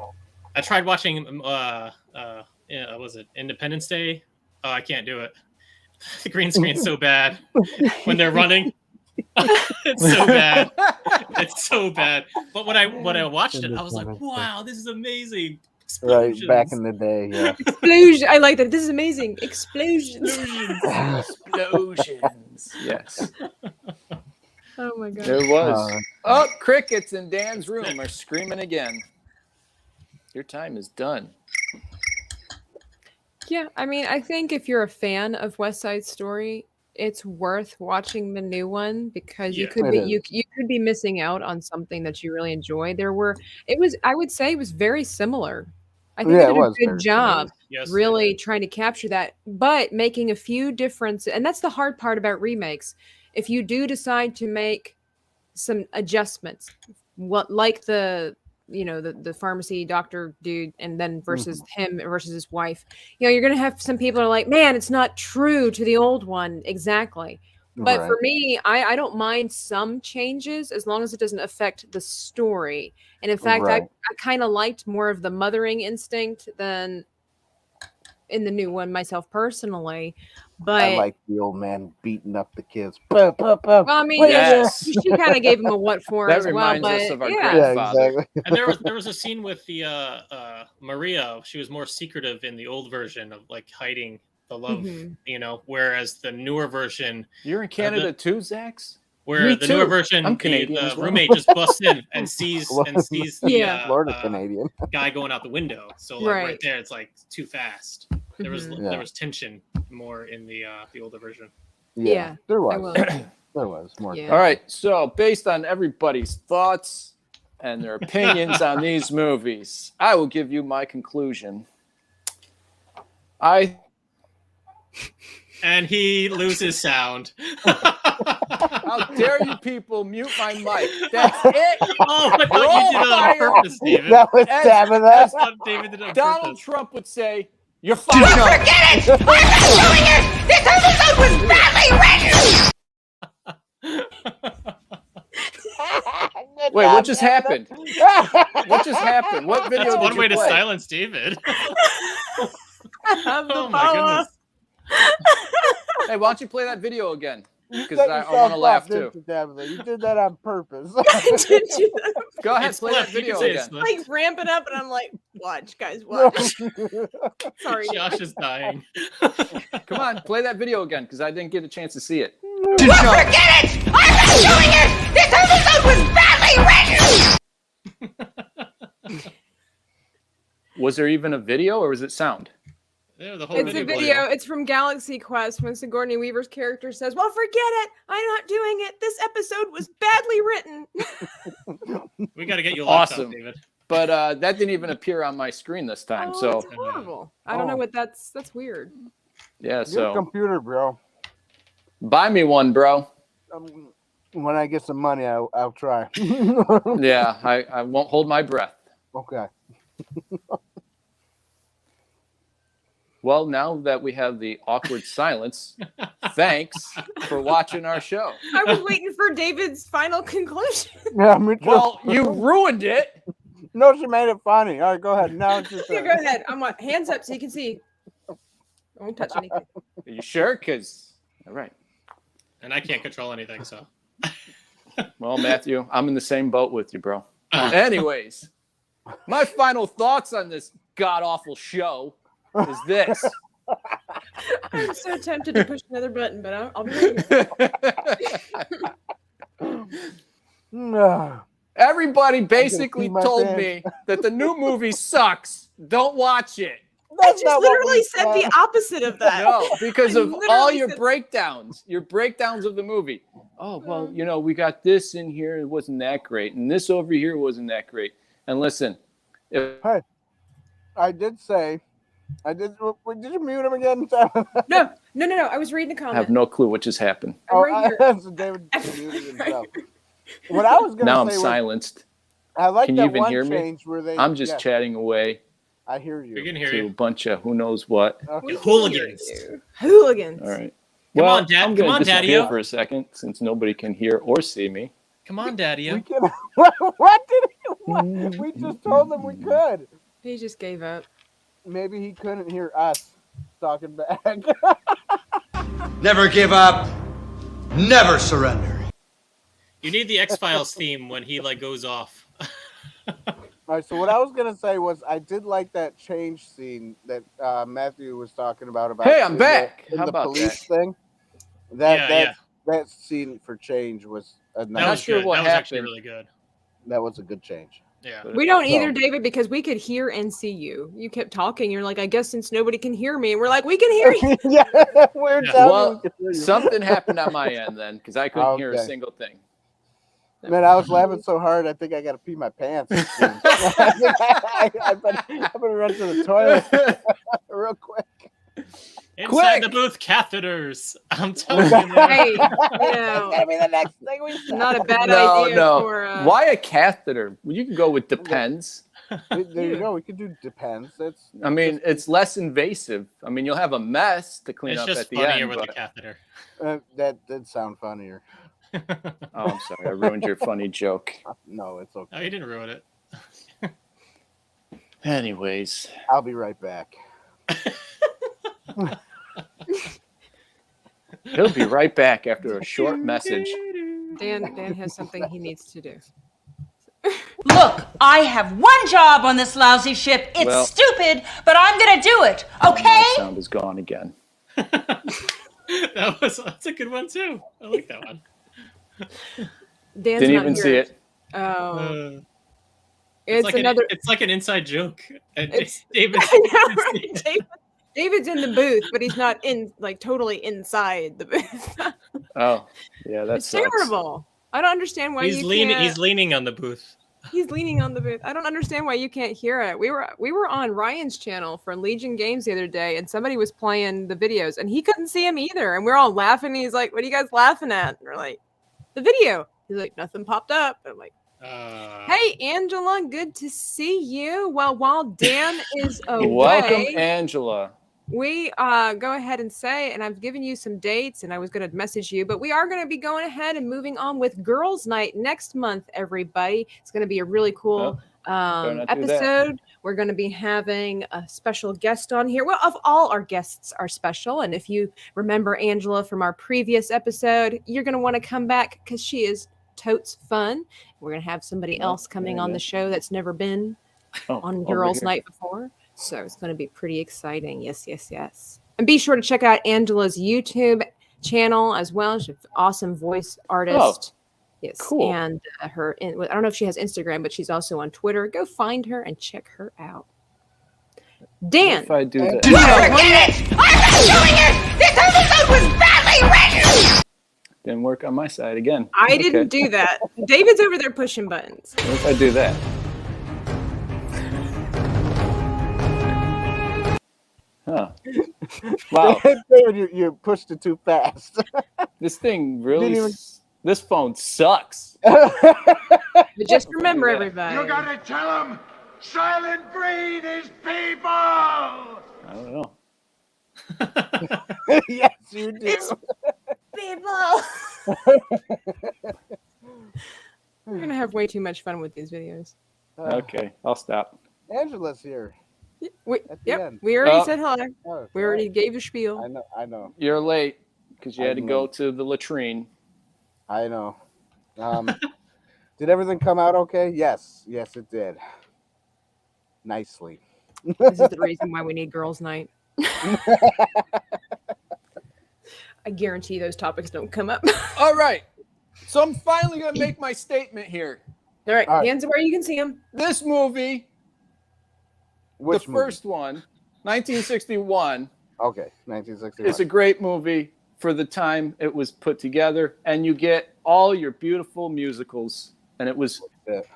Speaker 4: I tried watching. Was it Independence Day? Oh, I can't do it. The green screen's so bad when they're running. It's so bad. It's so bad. But when I watched it, I was like, wow, this is amazing. Explosions.
Speaker 2: Right, back in the day, yeah.
Speaker 3: Explosion. I like that. This is amazing. Explosions.
Speaker 5: Explosions. Yes.
Speaker 3: Oh my god.
Speaker 5: It was. Crickets in Dan's room are screaming again. Your time is done.
Speaker 3: Yeah, I mean, I think if you're a fan of West Side Story, it's worth watching the new one, because you could be missing out on something that you really enjoy. I would say it was very similar. I think they did a good job really trying to capture that, but making a few differences. And that's the hard part about remakes. If you do decide to make some adjustments, like the pharmacy doctor dude, and then versus him versus his wife, you're going to have some people are like, man, it's not true to the old one. Exactly. But for me, I don't mind some changes as long as it doesn't affect the story. And in fact, I kind of liked more of the mothering instinct than in the new one myself personally. But
Speaker 2: I like the old man beating up the kids.
Speaker 3: Well, I mean, she kind of gave him a what for as well. But
Speaker 5: us of our grandfather.
Speaker 2: Exactly.
Speaker 4: And there was a scene with the Maria. She was more secretive in the old version of like hiding the love, whereas the newer version.
Speaker 5: You're in Canada too, Zax?
Speaker 4: Where the newer version,
Speaker 5: I'm Canadian
Speaker 4: the roommate just busts in and sees the
Speaker 2: Florida Canadian
Speaker 4: guy going out the window. So like right there, it's like too fast. There was tension more in the older version.
Speaker 2: Yeah, there was. There was more.
Speaker 5: Yeah. All right, so based on everybody's thoughts and their opinions on these movies, I will give you my conclusion.
Speaker 4: And he loses sound.
Speaker 5: How dare you people mute my mic? That's it.
Speaker 4: Oh, I thought you did it on purpose, David.
Speaker 2: That was Tabitha.
Speaker 4: That's what David did on
Speaker 5: Donald
Speaker 4: purpose.
Speaker 5: Trump would say, You're fired.
Speaker 6: Forget it! I'm not doing it! This episode was badly written!
Speaker 5: Wait, what just happened? What just happened? What video
Speaker 4: That's
Speaker 5: did
Speaker 4: one
Speaker 5: you
Speaker 4: way to
Speaker 5: play?
Speaker 4: silence David.
Speaker 3: Have the
Speaker 4: Oh my
Speaker 3: power.
Speaker 4: goodness.
Speaker 5: Hey, why don't you play that video again? Because
Speaker 2: Set
Speaker 5: I
Speaker 2: yourself
Speaker 5: want to laugh
Speaker 2: up,
Speaker 5: too.
Speaker 2: didn't you, Tabitha? You did that on purpose.
Speaker 3: Did you
Speaker 5: Go ahead,
Speaker 4: It's
Speaker 5: play that
Speaker 4: flipped. You
Speaker 5: video
Speaker 4: can say
Speaker 5: again.
Speaker 4: it's flipped.
Speaker 3: like ramp it up? And I'm like, watch, guys, watch. Sorry.
Speaker 4: Josh is dying.
Speaker 5: Come on, play that video again because I didn't get a chance to see it.
Speaker 6: Forget it! I'm not doing it! This episode was badly written!
Speaker 5: Was there even a video or was it sound?
Speaker 4: Yeah, the whole
Speaker 3: It's a video. It's from Galaxy Quest when Sigourney Weaver's character says, well, forget it. I'm not doing it. This episode was badly written.
Speaker 4: We got to get you a
Speaker 5: Awesome.
Speaker 4: laptop, David.
Speaker 5: But that didn't even appear on my screen this time.
Speaker 3: Oh,
Speaker 5: So
Speaker 3: that's horrible. I don't know what that's weird.
Speaker 5: yeah,
Speaker 2: Your
Speaker 5: so
Speaker 2: computer, bro.
Speaker 5: buy me one, bro.
Speaker 2: When I get some money, I'll try.
Speaker 5: Yeah, I won't hold my breath.
Speaker 2: Okay.
Speaker 5: Well, now that we have the awkward silence, thanks for watching our show.
Speaker 3: I was waiting for David's final conclusion.
Speaker 2: Yeah, me too.
Speaker 5: Well, you ruined it.
Speaker 2: No, she made it funny. All right, go ahead. Now it's your
Speaker 3: Yeah,
Speaker 2: turn.
Speaker 3: go ahead. I'm on hands up so you can see. Don't touch anything.
Speaker 5: Are you sure? Because, all right.
Speaker 4: And I can't control anything, so.
Speaker 5: Well, Matthew, I'm in the same boat with you, bro. Anyways, my final thoughts on this god-awful show is this.
Speaker 3: I'm so tempted to push another button, but I'll be right here.
Speaker 2: No.
Speaker 5: Everybody basically
Speaker 2: pee my
Speaker 5: told
Speaker 2: pants.
Speaker 5: me that the new movie sucks. Don't watch it.
Speaker 3: I
Speaker 2: That's
Speaker 3: just
Speaker 2: not what
Speaker 3: literally
Speaker 2: we
Speaker 3: said the opposite of that.
Speaker 5: No, because
Speaker 3: I
Speaker 5: of all
Speaker 3: literally
Speaker 5: your
Speaker 3: said-
Speaker 5: breakdowns of the movie. Oh, well, you know, we got this in here. It wasn't that great. And this over here wasn't that great. And listen, if
Speaker 2: I did say. Did you mute him again?
Speaker 3: No. I was reading a
Speaker 5: I
Speaker 3: comment.
Speaker 5: have no clue what just happened.
Speaker 3: I'm right here.
Speaker 2: So David muted himself. What I was going
Speaker 5: Now
Speaker 2: to
Speaker 5: I'm
Speaker 2: say was,
Speaker 5: silenced.
Speaker 2: I like
Speaker 5: Can you
Speaker 2: that
Speaker 5: even
Speaker 2: one
Speaker 5: hear me?
Speaker 2: change where they.
Speaker 5: I'm just
Speaker 2: yeah,
Speaker 5: chatting away
Speaker 2: I hear you.
Speaker 4: We can hear
Speaker 5: to a
Speaker 4: you.
Speaker 5: bunch of who knows what.
Speaker 2: Okay.
Speaker 3: We can
Speaker 4: Hooligans.
Speaker 3: hear you. Hooligans.
Speaker 5: All right.
Speaker 4: Come
Speaker 5: Well,
Speaker 4: on, Dad.
Speaker 5: I'm
Speaker 4: Come
Speaker 5: going
Speaker 4: on,
Speaker 5: to disappear
Speaker 4: Daddy-o.
Speaker 5: for a second since nobody can hear or see me.
Speaker 4: Come on, Daddy.
Speaker 2: We can. What did he? What? We just told him we could.
Speaker 3: He just gave up.
Speaker 2: Maybe he couldn't hear us talking back.
Speaker 7: Never give up. Never surrender.
Speaker 4: You need the X-Files theme when he like goes off.
Speaker 2: All right, so what I was gonna say was I did like that change scene that Matthew was talking about.
Speaker 5: Hey, I'm
Speaker 2: in
Speaker 5: back.
Speaker 2: The, in
Speaker 5: How
Speaker 2: the
Speaker 5: about
Speaker 2: police
Speaker 5: that?
Speaker 2: thing. That scene for change was a
Speaker 4: That
Speaker 2: nice.
Speaker 4: was
Speaker 5: sure
Speaker 4: good.
Speaker 5: what
Speaker 4: That was actually
Speaker 5: happened.
Speaker 4: really good.
Speaker 2: That was a good change.
Speaker 4: Yeah.
Speaker 3: We don't
Speaker 2: So-
Speaker 3: either, David, because we could hear and see you. You kept talking. You're like, I guess since nobody can hear me, we're like, we can hear you.
Speaker 2: Yeah, we're
Speaker 4: Yeah.
Speaker 2: telling
Speaker 5: Well,
Speaker 2: you we can hear you.
Speaker 5: something happened on my end then because I couldn't hear a
Speaker 2: Okay.
Speaker 5: single thing.
Speaker 2: Man, I was laughing so hard, I think I got to pee my pants. I better run to the toilet real quick.
Speaker 4: Inside
Speaker 5: Quick!
Speaker 4: the booth, catheters. I'm telling you. Man.
Speaker 3: Hey, you
Speaker 2: It's
Speaker 3: know,
Speaker 2: gonna be the next thing we say.
Speaker 3: not a bad
Speaker 5: No,
Speaker 3: idea
Speaker 5: no.
Speaker 3: for.
Speaker 5: Why a catheter? Well, you can go with depends.
Speaker 2: There you go. We could do depends. It's
Speaker 5: I mean, it's less invasive. I mean, you'll have a mess to clean
Speaker 4: It's
Speaker 5: up
Speaker 4: just
Speaker 5: at the
Speaker 4: funnier
Speaker 5: end.
Speaker 4: with
Speaker 5: But,
Speaker 4: the catheter.
Speaker 2: that did sound funnier.
Speaker 5: oh, I'm sorry, I ruined your funny joke.
Speaker 2: No, it's okay.
Speaker 4: Oh, you didn't ruin it.
Speaker 5: Anyways,
Speaker 2: I'll be right back.
Speaker 5: he'll be right back after a short message.
Speaker 3: Dan has something he needs to do.
Speaker 8: Look, I have one job on this lousy ship. It's
Speaker 5: Well-
Speaker 8: stupid, but I'm gonna do it, okay?
Speaker 5: My sound is gone again.
Speaker 4: That's a good one too. I like that one.
Speaker 3: Dan's
Speaker 5: Didn't
Speaker 3: not
Speaker 5: even
Speaker 3: here.
Speaker 5: see it.
Speaker 3: Oh,
Speaker 4: Uh,
Speaker 3: it's
Speaker 4: like
Speaker 3: another.
Speaker 4: it's like an inside joke. And
Speaker 3: It's-
Speaker 4: David.
Speaker 3: I know, right? David's in the booth, but he's not in like totally inside the booth.
Speaker 5: Oh, yeah, that's
Speaker 3: It's terrible. I don't understand why
Speaker 4: He's
Speaker 3: you
Speaker 4: leaning.
Speaker 3: can't.
Speaker 4: He's leaning on the booth.
Speaker 3: He's leaning on the booth. I don't understand why you can't hear it. We were on Ryan's channel for Legion Games the other day, and somebody was playing the videos, and he couldn't see him either. And we're all laughing. He's like, "What are you guys laughing at?" And we're like, "The video." He's like, "Nothing popped up." And I'm like, Hey, Angela, good to see you. Well, while Dan is away,
Speaker 5: Welcome, Angela.
Speaker 3: we go ahead and say, and I've given you some dates, and I was going to message you, but we are going to be going ahead and moving on with Girls' Night next month, everybody. It's going to be a really cool episode. We're going to be having a special guest on here. Well, all our guests are special, and if you remember Angela from our previous episode, you're going to want to come back because she is totes fun. We're going to have somebody else coming on the show that's never been on Girls' Night before. So it's going to be pretty exciting. Yes, yes, yes. And be sure to check out Angela's YouTube channel as well. She's an awesome voice artist. Yes.
Speaker 5: Cool.
Speaker 3: And I don't know if she has Instagram, but she's also on Twitter. Go find her and check her out. Dan.
Speaker 5: If I do that.
Speaker 6: Forget it! I'm not showing you! This episode was badly written!
Speaker 5: Didn't work on my side again.
Speaker 3: I didn't do that. David's over there pushing buttons.
Speaker 5: What if I do that? Huh. Wow.
Speaker 2: David, you pushed it too fast.
Speaker 5: This thing really... This phone sucks.
Speaker 3: But just remember, everybody.
Speaker 7: You gotta tell them silent breed is people!
Speaker 5: I don't know.
Speaker 2: Yes, you do.
Speaker 3: It's people. We're going to have way too much fun with these videos.
Speaker 5: Okay, I'll stop.
Speaker 2: Angela's here.
Speaker 3: We
Speaker 2: end.
Speaker 3: already said hi.
Speaker 2: Oh,
Speaker 3: We already gave a spiel.
Speaker 2: I know.
Speaker 5: You're late because you had to go to the latrine.
Speaker 2: I know. Did everything come out okay? Yes, it did. Nicely.
Speaker 3: This is the reason why we need Girls' Night. I guarantee those topics don't come up.
Speaker 5: All right. So I'm finally going to make my statement here.
Speaker 3: All right. Hands where you can see them.
Speaker 5: This movie,
Speaker 2: Which
Speaker 5: the first one, 1961.
Speaker 2: Okay, 1961.
Speaker 5: It's a great movie for the time it was put together, and you get all your beautiful musicals, and it was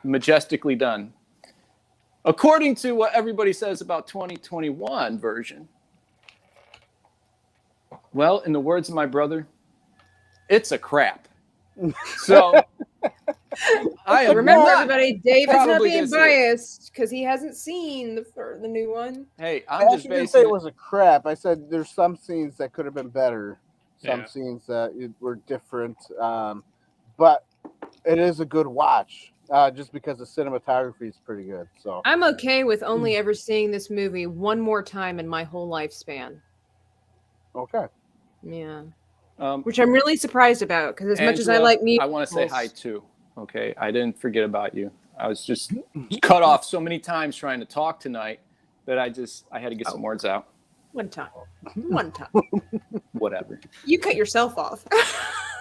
Speaker 5: majestically done. According to what everybody says about 2021 version, well, in the words of my brother, it's a crap. So I am
Speaker 3: remember, everybody, David's not
Speaker 5: probably
Speaker 3: being
Speaker 5: gonna see it.
Speaker 3: biased because he hasn't seen the new one.
Speaker 5: Hey,
Speaker 2: I
Speaker 5: I'm just
Speaker 2: actually didn't say
Speaker 5: basing
Speaker 2: it was a crap. I said there's some scenes that could have been better. Some scenes that were different. But it is a good watch. Just because the cinematography is pretty good. So
Speaker 3: I'm okay with only ever seeing this movie one more time in my whole lifespan.
Speaker 2: Okay.
Speaker 3: Yeah. Which I'm really surprised about because as much as I
Speaker 5: Angela,
Speaker 3: like me,
Speaker 5: I want to say hi too. Okay, I didn't forget about you. I was just cut off so many times trying to talk tonight that I had to get some words out.
Speaker 3: One time.
Speaker 5: Whatever.
Speaker 3: You cut yourself off.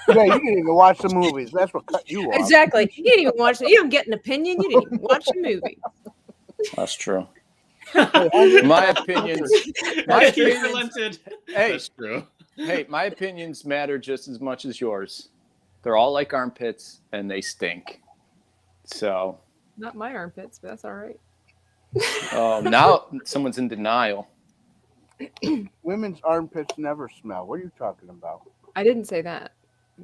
Speaker 2: Yeah, you didn't even watch the movies. That's what cut you off.
Speaker 3: Exactly. You didn't even watch it. You don't get an opinion. You didn't even watch the movie.
Speaker 5: That's true. My opinions. Hey,
Speaker 4: that's true.
Speaker 5: Hey, my opinions matter just as much as yours. They're all like armpits, and they stink. So.
Speaker 3: Not my armpits, but that's all right.
Speaker 5: Now someone's in denial.
Speaker 2: Women's armpits never smell. What are you talking about?
Speaker 3: I didn't say that.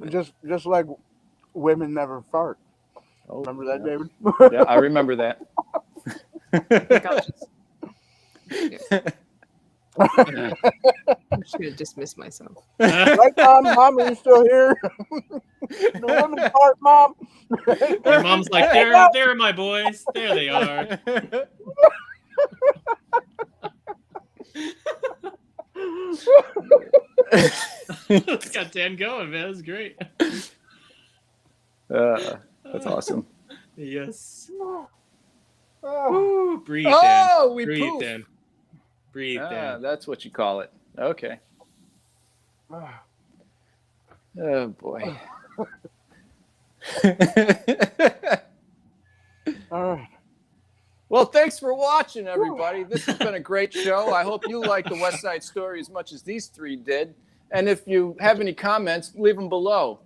Speaker 2: Just like women never fart.
Speaker 5: Oh,
Speaker 2: remember that, David?
Speaker 5: Yeah, I remember that.
Speaker 3: I'm just gonna dismiss myself.
Speaker 2: Right, Mom, are you still here? The women fart, Mom.
Speaker 4: Your mom's like, there, my boys. There they are. It's got Dan going, man. That's great.
Speaker 5: That's awesome.
Speaker 4: Yes.
Speaker 2: Oh.
Speaker 4: Ooh, breathe, Dan.
Speaker 5: Oh, we
Speaker 4: breathe,
Speaker 5: poof.
Speaker 4: Dan. Breathe, Dan.
Speaker 5: That's what you call it. Okay. Oh boy.
Speaker 2: All right.
Speaker 5: Well, thanks for watching, everybody. This has been a great show. I hope you like the West Side Story as much as these three did. And if you have any comments, leave them below.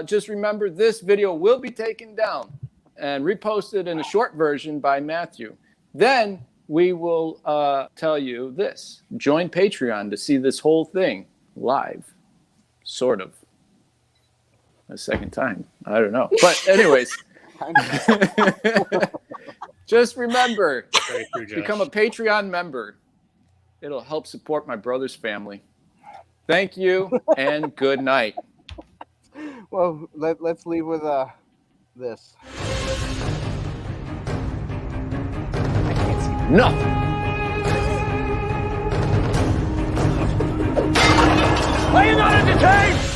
Speaker 5: Just remember, this video will be taken down and reposted in a short version by Matthew. Then we will tell you this. Join Patreon to see this whole thing live. Sort of. A second time. I don't know. But anyways, Just remember,
Speaker 4: Very true, Josh.
Speaker 5: become a Patreon member. It'll help support my brother's family. Thank you and good night.
Speaker 2: Well, let's leave with this.
Speaker 5: I can't see nothing.
Speaker 7: Are you not entertained?